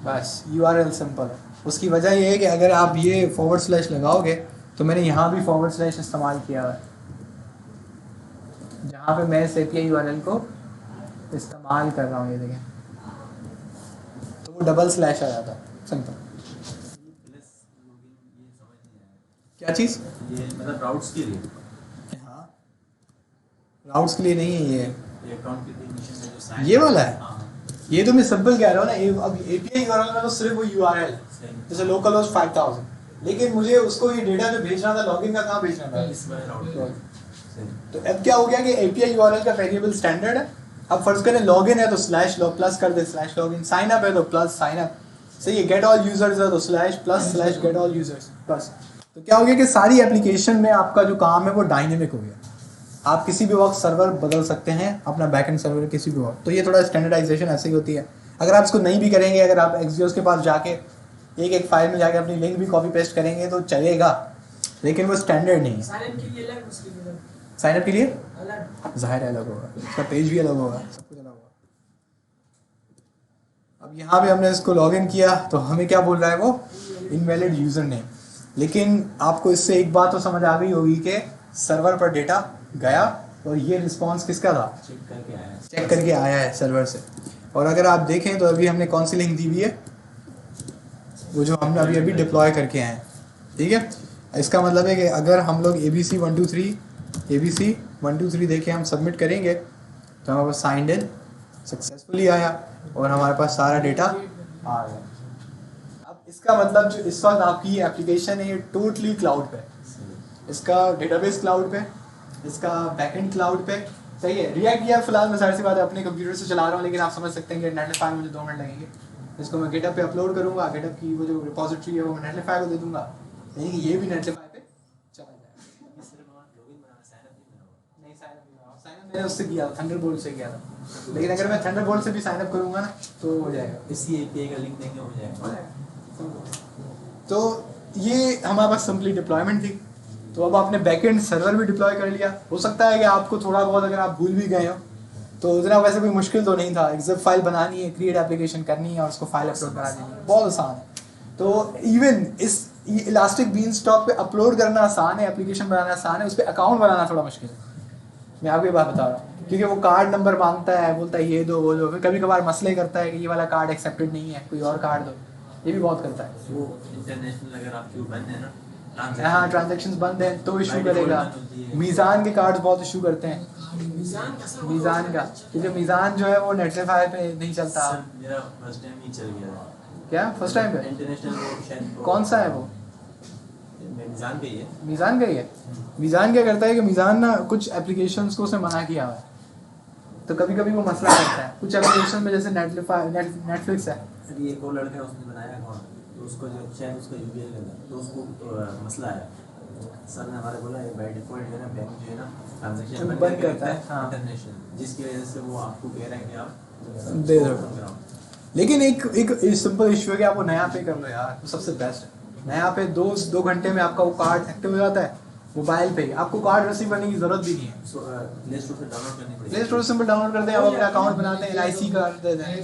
बस URL सिंपल। उसकी वजह ये है कि अगर आप ये / लगाओगे तो मैंने यहाँ भी / इस्तेमाल किया है, जहाँ पे मैं इस API URL को इस्तेमाल कर रहा हूँ। ये देखें तो वो / आ जाता है। सिंपल। क्या चीज़? ये मतलब राउट्स के लिए, हाँ राउट्स के लिए नहीं है ये अकाउंट की definition में जो sign ये वाला है। हाँ, ये तो मैं सिंपल कह रहा हूँ ना। अब API URL में तो सिर्फ वो URL जैसे लोकलहोस्ट 5000, लेकिन मुझे उसको ये डेटा जो भेजना था लॉगिन का, कहाँ भेजना था? इस बार राउट तो अब क्या हो गया कि API URL का वेरिएबल स्टैंडर्ड है। अब फर्ज करें लॉगिन है तो /log+ कर दे /login, साइन अप है तो +signup, सही है, गेट ऑल यूजर्स है तो /+/get all users। बस तो क्या हो गया कि सारी एप्लीकेशन में आपका जो काम है वो डायनेमिक हो गया। आप किसी भी वक्त सर्वर बदल सकते हैं, अपना बैकएंड सर्वर किसी भी वक्त। तो ये थोड़ा स्टैंडर्डाइजेशन ऐसे ही होती है। अगर आप इसको नहीं भी करेंगे, अगर आप Axios के पास जाके एक फाइल में जाके अपनी लिंक भी कॉपी पेस्ट करेंगे तो चलेगा, लेकिन वो स्टैंडर्ड नहीं है। साइलेंट के लिए अलग, उसके लिए अलग। साइनअप के लिए अलग। ज़ाहिर है अलग होगा, उसका पेज भी अलग होगा, सब कुछ अलग होगा। अब यहाँ पे हमने इसको लॉगिन किया तो हमें क्या बोल रहा है? वो इनवैलिड यूज़र नेम। लेकिन आपको इससे एक बात तो समझ आ गई होगी कि सर्वर पर डेटा गया और ये रिस्पांस किसका था? चेक करके आया है सर्वर से। और अगर आप देखें तो अभी हमने कौन सी लिंक दी हुई है? वो जो हमने अभी डिप्लॉय करके आए हैं। ठीक है, इसका मतलब है कि अगर हम लोग ABC 1 2 3 देके हम सबमिट करेंगे तो हमारे पास साइंड इन सक्सेसफुली आया और हमारे पास सारा डेटा आ गया। अब इसका मतलब जो इस वक्त आपकी एप्लीकेशन है ये टोटली क्लाउड पे, इसका डेटाबेस क्लाउड पे, इसका बैकएंड क्लाउड पे, सही है। रिएक्ट किया फिलहाल मैं सारी सी बात अपने कंप्यूटर से चला रहा हूँ, लेकिन आप समझ सकते हैं कि नेटलिफाई मुझे 2 मिनट लगेंगे। इसको मैं गिटहब पे अपलोड करूँगा, गिटहब की वो जो रिपोजिटरी है वो मैं नेटलिफाई को दे दूँगा, यानी कि ये भी नेटलिफाई पे चला जाएगा। नहीं साइन अप मैंने उससे किया, थंडरबोल्ट से किया था, लेकिन अगर मैं थंडरबोल्ट से भी साइन अप करूँगा ना तो हो जाएगा। इसी API का लिंक देंगे हो जाएगा। तो ये हमारे पास सिंपली डिप्लॉयमेंट थी। तो अब आपने बैकएंड सर्वर भी डिप्लॉय कर लिया। हो सकता है कि आपको थोड़ा बहुत अगर आप भूल भी गए हो तो उतना वैसे कोई मुश्किल तो नहीं था। एक ज़िप फाइल बनानी है, क्रिएट एप्लीकेशन करनी है और उसको फाइल अपलोड करा देनी है, बहुत आसान है। तो इवन इस इलास्टिक बीनस्टॉक पे अपलोड करना आसान है, एप्लीकेशन बनाना आसान है, उस पर अकाउंट बनाना थोड़ा मुश्किल है। मैं आपको ये बात बता रहा हूँ, क्योंकि वो कार्ड नंबर मांगता है, बोलता है ये दो वो दो, फिर कभी कभार मसले करता है कि ये वाला कार्ड एक्सेप्टेड नहीं है, कोई और कार्ड दो, ये भी बहुत करता है। वो इंटरनेशनल अगर आपके बंद है ना, हाँ ट्रांजैक्शंस बंद है तो इशू करेगा। मीज़ान के कार्ड्स बहुत इशू करते हैं, मीज़ान का, क्योंकि मीज़ान जो है वो नेटलिफाई पे नहीं चलता। मेरा फर्स्ट टाइम ही चल गया था। क्या फर्स्ट टाइम पे? इंटरनेशनल वो शायद कौन सा है वो? मीज़ान का ही है। मीज़ान का ही है। मीज़ान क्या करता है कि मीज़ान ना कुछ एप्लीकेशंस को उसे मना किया हुआ है, तो कभी कभी वो मसला करता है कुछ एप्लीकेशन में, जैसे नेटफ्लिक्स है। सर ये को लड़का है, उसने बनाया अकाउंट, तो उसको जो शायद उसका UPI लगा तो उसको मसला आया। सर ने हमारे बोला ये बाय डिफॉल्ट जो है ना बैंक जो है ना ट्रांजैक्शन बंद करता है, हाँ। इंटरनेशनल, जिसकी वजह से वो आपको कह रहा है कि आप दे दो। लेकिन एक एक सिंपल इशू है कि आप वो नया पे कर लो यार, वो सबसे बेस्ट है। नया पे 2 घंटे में आपका वो कार्ड एक्टिव हो जाता है मोबाइल पे ही, आपको कार्ड रिसीव करने की जरूरत भी नहीं है। प्ले स्टोर से डाउनलोड करनी पड़ेगी। प्ले स्टोर से डाउनलोड करते हैं, आप अपना अकाउंट बनाते हैं, एलआईसी कर देते हैं।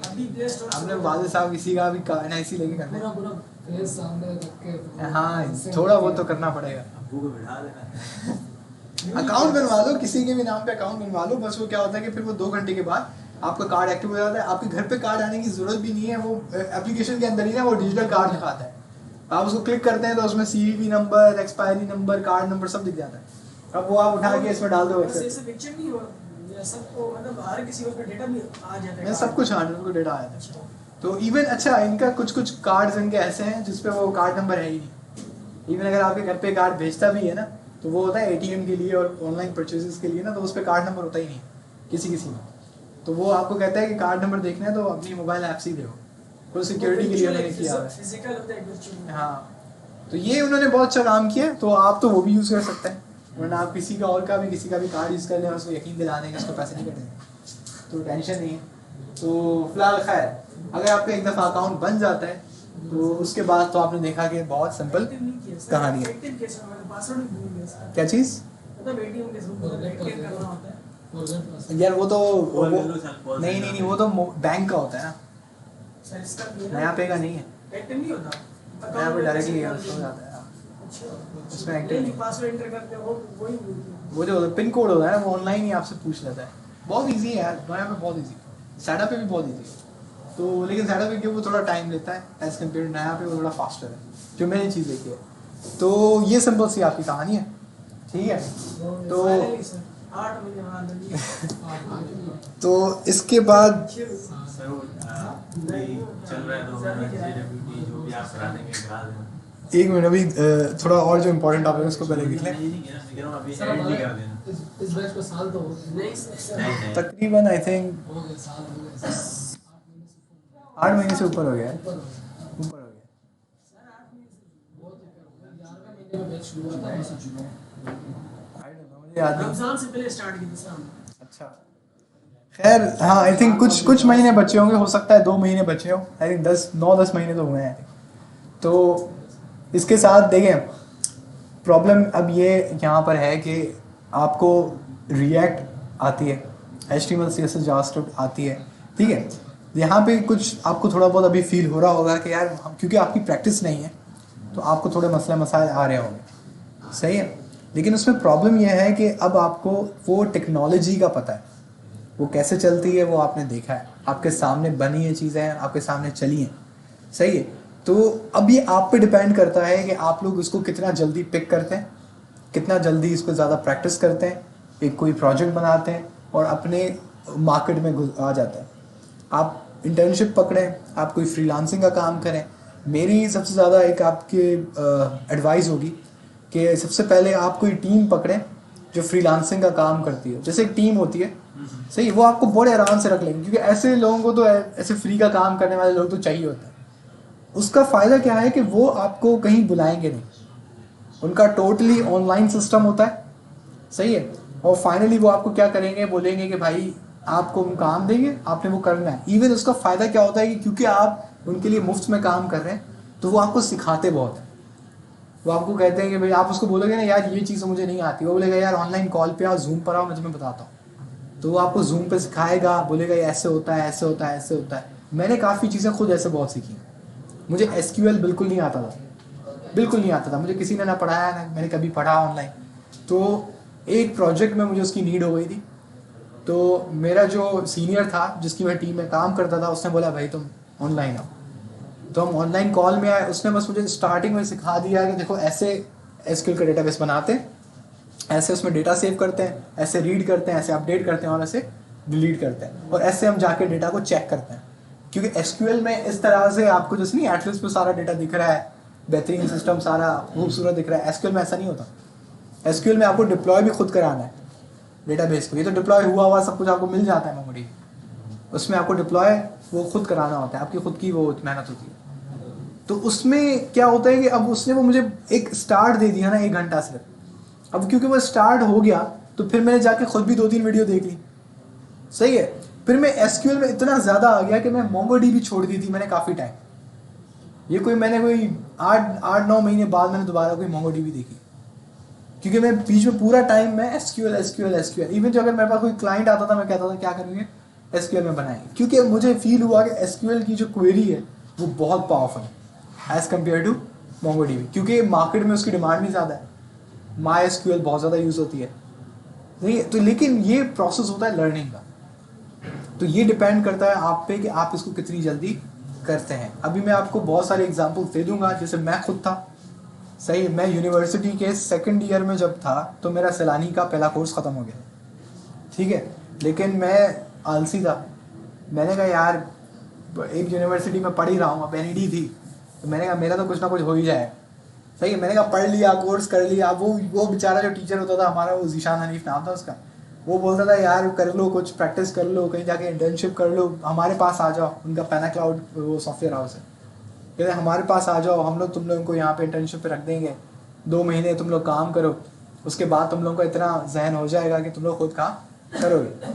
अभी प्ले स्टोर आपने वाले साहब किसी का भी एलआईसी लेके करना पूरा पूरा फेस सामने रख के है। हाँ, थोड़ा बहुत तो करना पड़ेगा। अब्बू को बिठा देना। अकाउंट बनवा लो, किसी के भी नाम पे अकाउंट बनवा लो, बस वो क्या होता है कि फिर वो 2 घंटे के बाद आपका कार्ड एक्टिव हो जाता है। आपके घर पे कार्ड आने की जरूरत भी नहीं है, वो एप्लीकेशन के अंदर ही ना वो डिजिटल कार्ड दिखाता है। आप उसको क्लिक करते हैं तो उसमें CVV number, expiry number, card number सब दिख जाता है। अब वो आप उठा के इसमें डाल दो। ऐसे पिक्चर नहीं हो या सबको मतलब हर किसी का डेटा भी आ जाता है। मैं सब कुछ को डेटा आया था। तो इवन अच्छा इनका कुछ कार्ड्स इनके ऐसे हैं जिसपे वो कार्ड नंबर है ही नहीं। इवन अगर आपके घर पे कार्ड भेजता भी है ना तो वो होता है एटीएम के लिए और ऑनलाइन परचेजेस के लिए ना, तो उस पर कार्ड नंबर होता ही नहीं किसी में। तो वो आपको कहता है कि कार्ड नंबर देखना है तो अपनी मोबाइल ऐप से ही देखो, कोई सिक्योरिटी के लिए उन्होंने किया है। हाँ, तो ये उन्होंने बहुत अच्छा काम किया है, तो आप तो वो भी यूज़ कर सकते हैं, वरना आप किसी का भी कार्ड यूज़ कर लें, उसको यकीन दिला देंगे उसको पैसे नहीं कटेंगे, तो टेंशन नहीं है। तो फिलहाल खैर अगर आपका एक दफ़ा अकाउंट बन जाता है तो उसके बाद तो आपने देखा कि बहुत सिंपल कहानी है। क्या चीज़ यार, वो तो नहीं, वो तो बैंक का होता है ना, नया पे का नहीं है। नया पे डायरेक्टली हो जाता है, उसमें एक्टिव नहीं। वो जो पिन कोड होता है ना वो ऑनलाइन ही आपसे पूछ लेता है। बहुत इजी है यार, नया पे बहुत इजी, सेटअप पे भी बहुत इजी है। तो लेकिन सेटअप पे वो थोड़ा टाइम लेता है एज कम्पेयर टू नया पे, वो थोड़ा फास्टर है, जो मैंने चीज़ देखी है। तो ये सिंपल सी आपकी कहानी है, ठीक है। तो 8 महीने तो इसके बाद सर वो चल रहा है तो जो भी आप कराने के बाद एक मिनट अभी थोड़ा और जो इम्पोर्टेंट टॉपिक है उसको पहले लिख लें। अभी एड नहीं कर देना। इस बैच को साल तो हो गए नहीं तकरीबन आई थिंक हो गए, साल हो गए, 8 महीने से ऊपर हो गया है, ऊपर हो गया। महीने में बैच शुरू हुआ था, बस जुलाई मुझे याद नहीं। रमजान से पहले स्टार्ट की थी सर हमने। अच्छा, खैर हाँ, आई थिंक कुछ महीने बचे होंगे, हो सकता है 2 महीने बचे हो। आई थिंक 9-10 महीने तो हुए हैं। तो इसके साथ देखें, प्रॉब्लम अब ये यहाँ पर है कि आपको रिएक्ट आती है, HTML CSS जावास्क्रिप्ट आती है, ठीक है। यहाँ पे कुछ आपको थोड़ा बहुत अभी फील हो रहा होगा कि यार क्योंकि आपकी प्रैक्टिस नहीं है तो आपको थोड़े मसाइल आ रहे होंगे, सही है। लेकिन उसमें प्रॉब्लम यह है कि अब आपको वो टेक्नोलॉजी का पता है, वो कैसे चलती है, वो आपने देखा है, आपके सामने बनी है चीज़ें, आपके सामने चली हैं, सही है। तो अब ये आप पे डिपेंड करता है कि आप लोग इसको कितना जल्दी पिक करते हैं, कितना जल्दी इस पर ज़्यादा प्रैक्टिस करते हैं, एक कोई प्रोजेक्ट बनाते हैं और अपने मार्केट में आ जाते हैं। आप इंटर्नशिप पकड़ें, आप कोई फ्रीलांसिंग का काम करें। मेरी सबसे ज़्यादा एक आपके एडवाइस होगी कि सबसे पहले आप कोई टीम पकड़ें जो फ्रीलांसिंग का काम करती है। जैसे एक टीम होती है, सही, वो आपको बड़े आराम से रख लेंगे, क्योंकि ऐसे लोगों को तो ऐसे फ्री का काम करने वाले लोग तो चाहिए होते हैं। उसका फ़ायदा क्या है कि वो आपको कहीं बुलाएंगे नहीं, उनका टोटली ऑनलाइन सिस्टम होता है, सही है। और फाइनली वो आपको क्या करेंगे, बोलेंगे कि भाई आपको हम काम देंगे, आपने वो करना है। इवन उसका फ़ायदा क्या होता है कि क्योंकि आप उनके लिए मुफ्त में काम कर रहे हैं तो वो आपको सिखाते बहुत हैं। वो आपको कहते हैं कि भाई, आप उसको बोलोगे ना यार ये चीज़ मुझे नहीं आती, वो बोलेगा यार ऑनलाइन कॉल पे आओ, जूम पर आओ, मैं तुम्हें बताता हूँ। तो वो आपको जूम पे सिखाएगा, बोलेगा ये ऐसे होता है, ऐसे होता है, ऐसे होता है। मैंने काफ़ी चीज़ें खुद ऐसे बहुत सीखी। मुझे SQL बिल्कुल नहीं आता था, बिल्कुल नहीं आता था, मुझे किसी ने ना पढ़ाया, ना मैंने कभी पढ़ा ऑनलाइन। तो एक प्रोजेक्ट में मुझे उसकी नीड हो गई थी, तो मेरा जो सीनियर था जिसकी मैं टीम में काम करता था, उसने बोला भाई तुम ऑनलाइन आओ। तो हम ऑनलाइन कॉल में आए, उसने बस मुझे स्टार्टिंग में सिखा दिया कि देखो ऐसे SQL का डेटाबेस बनाते हैं, ऐसे उसमें डेटा सेव करते हैं, ऐसे रीड करते हैं, ऐसे अपडेट करते हैं और ऐसे डिलीट करते हैं, और ऐसे हम जाके डेटा को चेक करते हैं। क्योंकि SQL में इस तरह से आपको जैसे नहीं एटलस पे सारा डेटा दिख रहा है, बेहतरीन सिस्टम सारा खूबसूरत दिख रहा है, SQL में ऐसा नहीं होता। SQL में आपको डिप्लॉय भी खुद कराना है डेटाबेस को। ये तो डिप्लॉय हुआ सब कुछ आपको मिल जाता है मेमोरी, उसमें आपको डिप्लॉय वो खुद कराना होता है, आपकी खुद की वो मेहनत होती है। तो उसमें क्या होता है कि अब उसने वो मुझे एक स्टार्ट दे दिया ना 1 घंटा सिर्फ। अब क्योंकि वो स्टार्ट हो गया तो फिर मैंने जाके खुद भी 2-3 वीडियो देख ली, सही है। फिर मैं एसक्यूएल में इतना ज़्यादा आ गया कि मैं मोंगोडीबी छोड़ दी थी मैंने काफ़ी टाइम। ये मैंने कोई 8-9 महीने बाद मैंने दोबारा कोई मोंगोडीबी देखी, क्योंकि मैं बीच में पूरा टाइम मैं एसक्यूएल इवन जो अगर मेरे पास कोई क्लाइंट आता था मैं कहता था क्या करेंगे, एसक्यूएल में बनाएंगे, क्योंकि मुझे फील हुआ कि एसक्यूएल की जो क्वेरी है वो बहुत पावरफुल है एज़ कम्पेयर टू मोंगोडीबी, क्योंकि मार्केट में उसकी डिमांड भी ज़्यादा है, माई एसक्यूएल बहुत ज़्यादा यूज़ होती है। नहीं तो लेकिन ये प्रोसेस होता है लर्निंग का, तो ये डिपेंड करता है आप पे कि आप इसको कितनी जल्दी करते हैं। अभी मैं आपको बहुत सारे एग्जांपल्स दे दूंगा, जैसे मैं खुद था, सही, मैं यूनिवर्सिटी के सेकंड ईयर में जब था तो मेरा सैलानी का पहला कोर्स ख़त्म हो गया, ठीक है, लेकिन मैं आलसी था। मैंने कहा यार एक यूनिवर्सिटी में पढ़ ही रहा हूँ, अब एनईडी थी, तो मैंने कहा मेरा तो कुछ ना कुछ हो ही जाए, सही है। मैंने कहा पढ़ लिया, कोर्स कर लिया। वो बेचारा जो टीचर होता था हमारा, वो जीशान हनीफ नाम था उसका, वो बोलता था यार कर लो, कुछ प्रैक्टिस कर लो, कहीं जाके इंटर्नशिप कर लो, हमारे पास आ जाओ। उनका पैना क्लाउड वो सॉफ्टवेयर हाउस है, कहते हमारे पास आ जाओ, हम लोग तुम लोगों को यहाँ पे इंटर्नशिप पे रख देंगे, 2 महीने तुम लोग काम करो, उसके बाद तुम लोगों का इतना जहन हो जाएगा कि तुम लोग खुद काम करोगे।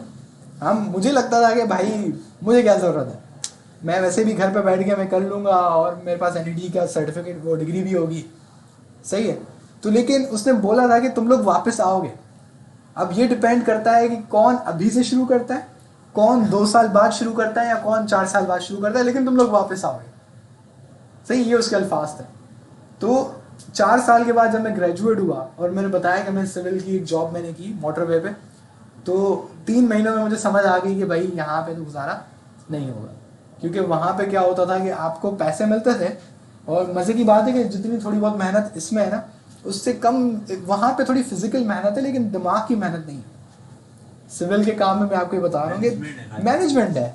मुझे लगता था कि भाई मुझे क्या ज़रूरत है, मैं वैसे भी घर पे बैठ के मैं कर लूँगा, और मेरे पास एनईडी का सर्टिफिकेट वो डिग्री भी होगी, सही है। तो लेकिन उसने बोला था कि तुम लोग वापस आओगे। अब ये डिपेंड करता है कि कौन अभी से शुरू करता है, कौन 2 साल बाद शुरू करता है, या कौन 4 साल बाद शुरू करता है, लेकिन तुम लोग वापस आओगे, सही। ये उसके अल्फाज थे। तो 4 साल के बाद जब मैं ग्रेजुएट हुआ और मैंने बताया कि मैं सिविल की एक जॉब मैंने की मोटरवे पे, तो 3 महीनों में मुझे समझ आ गई कि भाई यहाँ पे तो गुजारा नहीं होगा, क्योंकि वहाँ पे क्या होता था कि आपको पैसे मिलते थे, और मज़े की बात है कि जितनी थोड़ी बहुत मेहनत इसमें है ना, उससे कम वहाँ पे थोड़ी फिजिकल मेहनत है, लेकिन दिमाग की मेहनत नहीं है। सिविल के काम में मैं आपको बता रहा हूँ कि मैनेजमेंट है,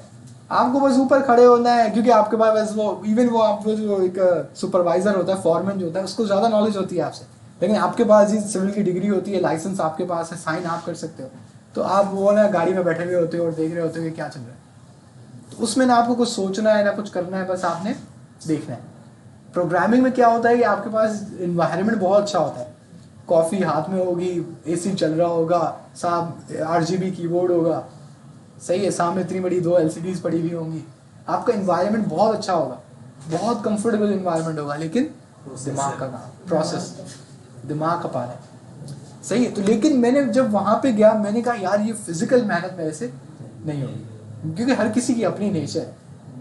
आपको बस ऊपर खड़े होना है, क्योंकि आपके पास बस वो इवन वो आपको जो एक सुपरवाइजर होता है, फॉरमैन जो होता है, उसको ज़्यादा नॉलेज होती है आपसे, लेकिन आपके पास ही सिविल की डिग्री होती है, लाइसेंस आपके पास है, साइन आप कर सकते हो, तो आप वो ना गाड़ी में बैठे हुए होते हो और देख रहे होते हो कि क्या चल रहा है। तो उसमें ना आपको कुछ सोचना है ना कुछ करना है, बस आपने देखना है। प्रोग्रामिंग में क्या होता है कि आपके पास इन्वायरमेंट बहुत अच्छा होता है, कॉफ़ी हाथ में होगी, एसी चल रहा होगा, साहब RGB कीबोर्ड होगा, सही है, सामने इतनी बड़ी 2 LCDs पड़ी हुई होंगी, आपका इन्वायरमेंट बहुत अच्छा होगा, बहुत कंफर्टेबल इन्वायरमेंट होगा, लेकिन दिमाग का काम, प्रोसेस, दिमाग का पाना है, सही है। तो लेकिन मैंने जब वहाँ पे गया, मैंने कहा यार ये फिजिकल मेहनत मेरे से नहीं होगी, क्योंकि हर किसी की अपनी नेचर है।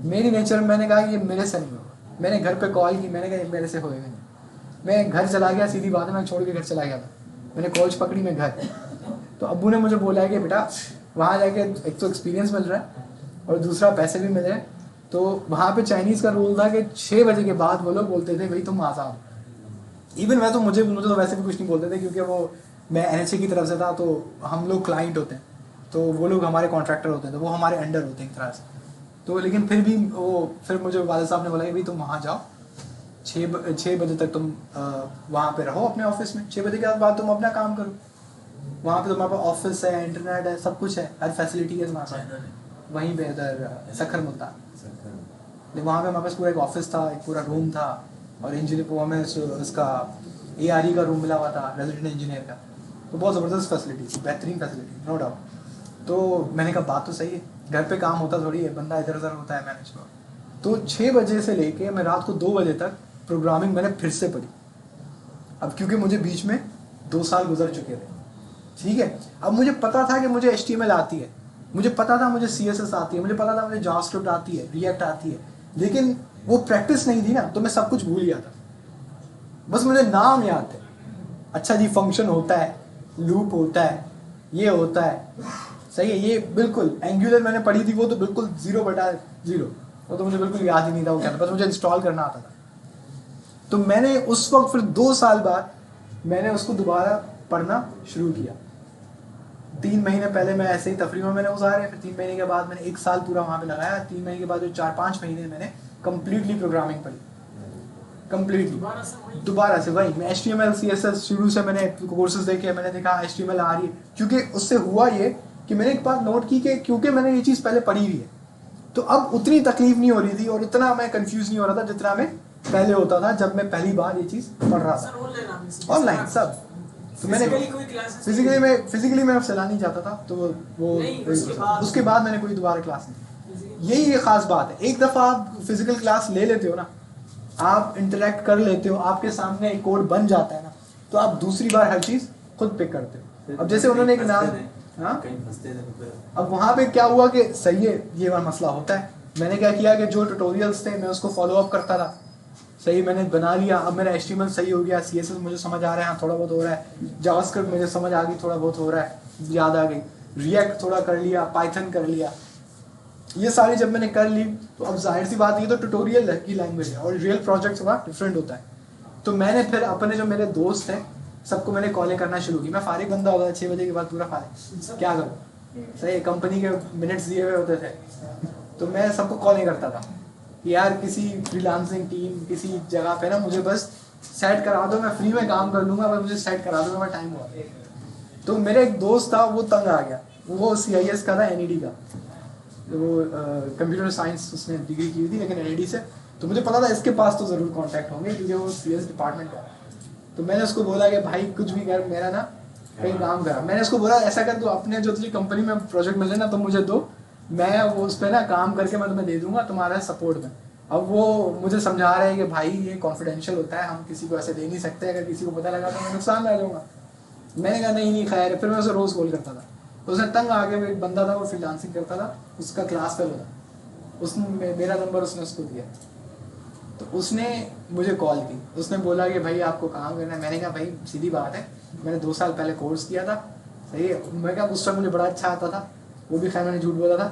मेरी नेचर में मैंने कहा ये मेरे से नहीं होगा। मैंने घर पे कॉल की, मैंने कहा मेरे से होएगा नहीं। मैं घर चला गया, सीधी बात है, मैं छोड़ के घर चला गया था, मैंने कोच पकड़ी, मैं घर। तो अब्बू ने मुझे बोला है कि बेटा वहाँ जाके एक तो एक्सपीरियंस मिल रहा है और दूसरा पैसे भी मिल रहे हैं। तो वहाँ पे चाइनीज़ का रूल था कि 6 बजे के बाद वो लोग बोलते थे भाई तुम आज़ाद। इवन मैं तो मुझे तो वैसे भी कुछ नहीं बोलते थे, क्योंकि वो मैं NHA की तरफ से था, तो हम लोग क्लाइंट होते हैं, तो वो लोग हमारे कॉन्ट्रैक्टर होते हैं, तो वो हमारे अंडर होते हैं एक तरह से। तो लेकिन फिर भी फिर मुझे वाले साहब ने बोला कि भाई तुम वहाँ जाओ, 6 बजे तक तुम वहाँ पे रहो अपने ऑफिस में, 6 बजे के बाद तुम अपना काम करो। वहाँ पे तुम्हारे पास ऑफिस है, इंटरनेट है, सब कुछ है, हर फैसिलिटी है तुम्हारे पास। वहीं पे इधर सखर मुद्दा, वहाँ पे हमारे पास पूरा एक ऑफिस था, एक पूरा रूम था, और इंजीनियर को हमें उसका ARE का रूम मिला हुआ था, रेजिडेंट इंजीनियर का। तो बहुत ज़बरदस्त फैसिलिटी, बेहतरीन फैसिलिटी, नो डाउट। तो मैंने कहा बात तो सही है, घर पे काम होता थोड़ी है, बंदा इधर उधर होता है मैनेज को। तो 6 बजे से लेके मैं रात को 2 बजे तक प्रोग्रामिंग मैंने फिर से पढ़ी। अब क्योंकि मुझे बीच में 2 साल गुजर चुके थे, ठीक है। अब मुझे पता था कि मुझे HTML आती है, मुझे पता था मुझे CSS आती है, मुझे पता था मुझे जावास्क्रिप्ट आती है, रिएक्ट आती है, लेकिन वो प्रैक्टिस नहीं थी ना, तो मैं सब कुछ भूल गया था। बस मुझे नाम याद थे, अच्छा जी फंक्शन होता है, लूप होता है, ये होता है, सही है। ये बिल्कुल एंगुलर मैंने पढ़ी थी, वो तो बिल्कुल 0/0, वो तो मुझे बिल्कुल याद ही नहीं था वो क्या था, बस मुझे इंस्टॉल करना आता था। तो मैंने उस वक्त फिर 2 साल बाद मैंने उसको दोबारा पढ़ना शुरू किया। 3 महीने पहले मैं ऐसे ही तफरीह में मैंने उतारे, फिर 3 महीने के बाद मैंने 1 साल पूरा वहाँ पे लगाया। 3 महीने के बाद जो 4-5 महीने मैंने कम्प्लीटली प्रोग्रामिंग पढ़ी, कम्प्लीटली दोबारा से वही। मैं HTML CSS शुरू से मैंने कोर्सेज देखे, मैंने देखा HTML आ रही है, क्योंकि उससे हुआ ये कि मैंने एक बात नोट की कि क्योंकि मैंने ये चीज़ पहले पढ़ी हुई है, तो अब उतनी तकलीफ नहीं हो रही थी और इतना मैं कंफ्यूज नहीं हो रहा था जितना मैं पहले होता था जब मैं पहली बार ये चीज़ पढ़ रहा था। ऑनलाइन सब तो मैंने कोई क्लासेस फिजिकली मैं अब चलानी चाहता था, तो वो उसके बाद मैंने कोई दोबारा क्लास नहीं। यही एक खास बात है, एक दफ़ा आप फिजिकल क्लास ले लेते हो ना, आप इंटरेक्ट कर लेते हो, आपके सामने एक कोड बन जाता है ना, तो आप दूसरी बार हर चीज़ खुद पिक करते हो। अब जैसे उन्होंने एक नाम, हाँ, अब वहाँ पे क्या हुआ कि सही है, ये वाला मसला होता है। मैंने क्या किया कि जो ट्यूटोरियल्स थे मैं उसको फॉलो अप करता था, सही मैंने बना लिया। अब मेरा HTML सही हो गया, CSS मुझे समझ आ रहा है, हाँ थोड़ा बहुत हो रहा है, जावास्क्रिप्ट मुझे समझ आ गई, थोड़ा बहुत हो रहा है, याद आ गई, रिएक्ट थोड़ा कर लिया, पाइथन कर लिया। ये सारी जब मैंने कर ली तो अब जाहिर सी बात, ये तो ट्यूटोरियल की लैंग्वेज है और रियल प्रोजेक्ट थोड़ा डिफरेंट होता है। तो मैंने फिर अपने जो मेरे दोस्त हैं सबको मैंने कॉलें करना शुरू की। मैं फारिग बंदा होता था 6 बजे के बाद, पूरा फारिग, क्या करूँ, सही कंपनी के मिनट्स दिए हुए होते थे, तो मैं सबको कॉलें करता था कि यार किसी फ्रीलांसिंग टीम किसी जगह पे ना मुझे बस सेट करा दो, मैं फ्री में काम कर लूँगा, बस मुझे सेट करा दो, मेरा टाइम हुआ। तो मेरे एक दोस्त था, वो तंग आ गया, वो CIS का था, NED का, वो कंप्यूटर साइंस उसने डिग्री की थी लेकिन NED से। तो मुझे पता था इसके पास तो ज़रूर कांटेक्ट होंगे क्योंकि वो CS डिपार्टमेंट का। तो मैंने उसको बोला कि भाई कुछ भी कर, मेरा ना कहीं काम करा। मैंने उसको बोला ऐसा कर, तो अपने जो तुझे कंपनी में प्रोजेक्ट मिले ना तो मुझे दो, मैं वो उस पर ना काम करके मैं तुम्हें दे दूंगा तुम्हारा सपोर्ट में। अब वो मुझे समझा रहे हैं कि भाई ये कॉन्फिडेंशियल होता है, हम किसी को ऐसे दे नहीं सकते, अगर किसी को पता लगा तो मैं नुकसान ला जाऊँगा। मैंने कहा नहीं खैर। फिर मैं उसे रोज़ कॉल करता था, तो उसने तंग आ गया। एक बंदा था वो फ्रीलांसिंग करता था, उसका क्लास फेलो था, उसने मेरा नंबर उसने उसको दिया, तो उसने मुझे कॉल की, उसने बोला कि भाई आपको काम करना है। मैंने कहा भाई सीधी बात है, मैंने 2 साल पहले कोर्स किया था, सही है। मैं कहा उस टाइम मुझे बड़ा अच्छा आता था, वो भी खैर मैंने झूठ बोला था।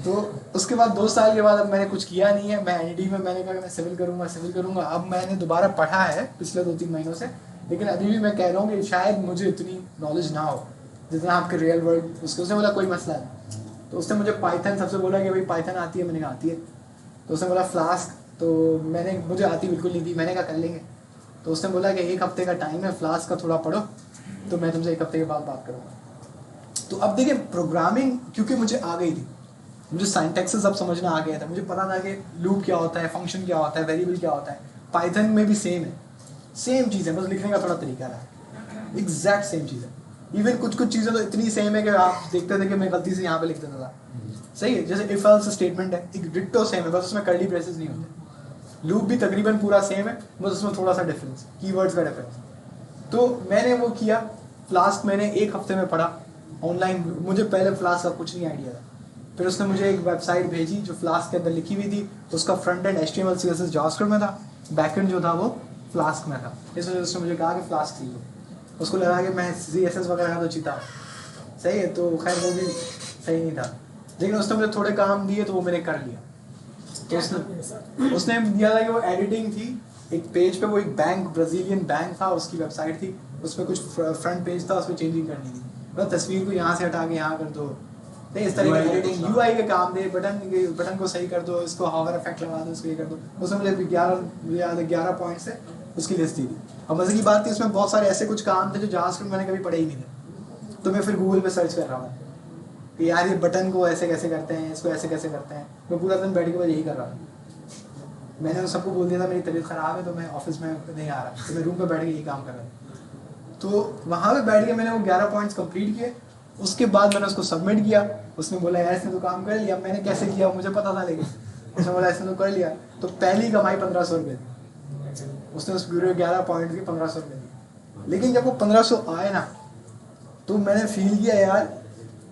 तो उसके बाद 2 साल के बाद अब मैंने कुछ किया नहीं है, मैं NED में मैंने कहा कि मैं सिविल करूँगा। अब मैंने दोबारा पढ़ा है पिछले 2-3 महीनों से, लेकिन अभी भी मैं कह रहा हूँ कि शायद मुझे इतनी नॉलेज ना हो जितना आपके रियल वर्ल्ड। उसने बोला कोई मसला नहीं। तो उसने मुझे पाइथन सबसे बोला कि भाई पाइथन आती है, मैंने कहा आती है। तो उसने बोला फ्लास्क, तो मुझे आती बिल्कुल नहीं थी, मैंने कहा कर लेंगे। तो उसने बोला कि 1 हफ्ते का टाइम है, फ्लास्क का थोड़ा पढ़ो, तो मैं तुमसे 1 हफ्ते के बाद बात करूँगा। तो अब देखिए प्रोग्रामिंग क्योंकि मुझे आ गई थी, मुझे सिंटैक्सेस अब समझना आ गया था, मुझे पता था कि लूप क्या होता है, फंक्शन क्या होता है, वेरिएबल क्या होता है। पाइथन में भी सेम है, सेम चीज़ है, बस लिखने का थोड़ा तरीका है, एग्जैक्ट सेम चीज़ है। इवन कुछ चीज़ें तो इतनी सेम है कि आप देखते थे कि मैं गलती से यहाँ पे लिख देता था, सही है। जैसे इफ एल्स स्टेटमेंट है, एक डिट्टो सेम है, बस उसमें कर्ली ब्रेसेस नहीं होते। लूप भी तकरीबन पूरा सेम है, बस उसमें थोड़ा सा डिफरेंस, कीवर्ड्स का डिफरेंस। तो मैंने वो किया, फ्लास्क मैंने 1 हफ्ते में पढ़ा ऑनलाइन। मुझे पहले फ्लास्क का कुछ नहीं आइडिया था। फिर उसने मुझे एक वेबसाइट भेजी जो फ्लास्क के अंदर लिखी हुई थी, उसका front end HTML CSS JavaScript में था, बैक एंड जो था वो फ्लास्क में था। इस वजह से उसने मुझे कहा कि फ्लास्क सीखो। उसको लगा कि मैं CSS वगैरह का तो चीता हूँ, सही है। तो खैर वो भी सही नहीं था, लेकिन उसने मुझे थोड़े काम दिए तो वो मैंने कर लिया। तो उसने दिया था कि वो एडिटिंग थी एक पेज पे, वो एक बैंक, ब्राज़ीलियन बैंक था, उसकी वेबसाइट थी, उसमें कुछ फ्रंट पेज था, उसमें चेंजिंग करनी थी, मतलब तस्वीर को यहाँ से हटा के यहाँ कर दो, नहीं इस तरह की एडिटिंग, UI के काम दे, बटन को सही कर दो, इसको हावर इफेक्ट लगा दो, इसको ये कर दो। उसमें मुझे 11 पॉइंट से उसकी लिस्ट दी थी। और मज़े की बात थी उसमें बहुत सारे ऐसे कुछ काम थे जो जावास्क्रिप्ट मैंने कभी पढ़े ही नहीं थे। तो मैं फिर गूगल पे सर्च कर रहा हूँ कि यार ये बटन को ऐसे कैसे करते हैं, इसको ऐसे कैसे करते हैं। मैं पूरा दिन बैठ के बस यही कर रहा था। मैंने तो सबको बोल दिया था मेरी तबीयत ख़राब है तो मैं ऑफिस में नहीं आ रहा, तो मैं रूम पे बैठ के यही काम कर रहा था। तो वहाँ पे बैठ के मैंने वो 11 पॉइंट्स कंप्लीट किए। उसके बाद मैंने उसको सबमिट किया। उसने बोला यार इसने तो काम कर लिया। मैंने कैसे किया मुझे पता था, लेकिन उसने बोला इसने तो कर लिया। तो पहली कमाई 1500 रुपये थी। उसने उस पूरे 11 पॉइंट की 1500 रुपये दी। लेकिन जब वो 1500 आए ना तो मैंने फील किया यार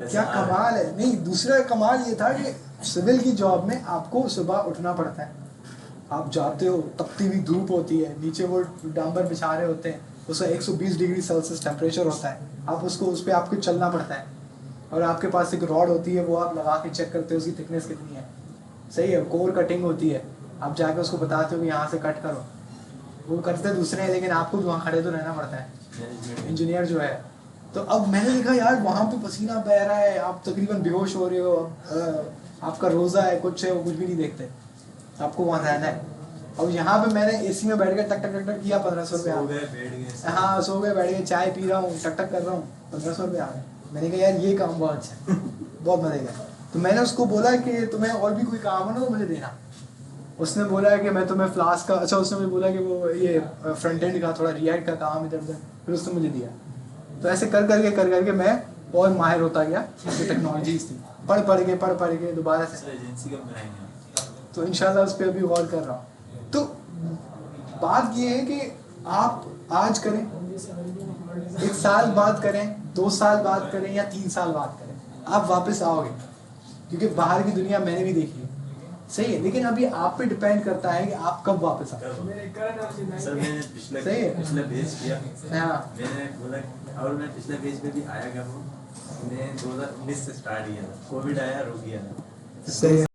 क्या कमाल है। नहीं, दूसरा कमाल ये था कि सिविल की जॉब में आपको सुबह उठना पड़ता है, आप जाते हो, तपती हुई धूप होती है, नीचे वो डांबर बिछा रहे होते हैं, उसका 120 डिग्री सेल्सियस टेम्परेचर होता है, आप उसको उस पर आपको चलना पड़ता है, और आपके पास एक रॉड होती है वो आप लगा के चेक करते हो उसकी थिकनेस कितनी है, सही है। कोर कटिंग होती है, आप जाके उसको बताते हो कि यहाँ से कट करो, वो करते दूसरे हैं लेकिन आपको वहाँ खड़े तो रहना पड़ता है, इंजीनियर जो है। तो अब मैंने देखा यार वहाँ पे पसीना बह रहा है, आप तकरीबन बेहोश हो रहे हो, आपका रोज़ा है, कुछ है, वो कुछ भी नहीं देखते, आपको वहाँ रहना है। अब यहाँ पे मैंने AC में बैठ के टक टक टक टक किया, 1500 रुपये। हाँ सो गए, बैठ गए, चाय पी रहा हूँ, टक टक कर रहा हूँ, 1500 रुपये आ गए। मैंने कहा यार ये काम बहुत अच्छा है, बहुत मजे का। तो मैंने उसको बोला कि तुम्हें और भी कोई काम हो ना तो मुझे देना। उसने बोला कि मैं तुम्हें फ्लास्क का, अच्छा उसने मुझे बोला कि वो ये फ्रंट एंड का थोड़ा रिएक्ट का काम इधर उधर, फिर उसने मुझे दिया। तो ऐसे कर करके मैं और माहिर होता गया ये टेक्नोलॉजीज थी, पढ़ पढ़ के दोबारा से। एजेंसी कब बनाएंगे? तो इंशाल्लाह उस पर अभी गौर कर रहा हूँ। तो बात ये है कि आप आज करें, 1 साल बाद करें, 2 साल बाद करें या 3 साल बाद करें, आप वापस आओगे, क्योंकि बाहर की दुनिया मैंने भी देखी है, सही है, लेकिन अभी आप पे डिपेंड करता है कि आप कब वापस आओ। सर मैंने पिछले पेज किया, हाँ मैंने बोला, और मैं पिछले पेज पे भी आया कब हूँ, मैंने 2019 से स्टार्ट किया था, कोविड आया, रुक गया था। सही है।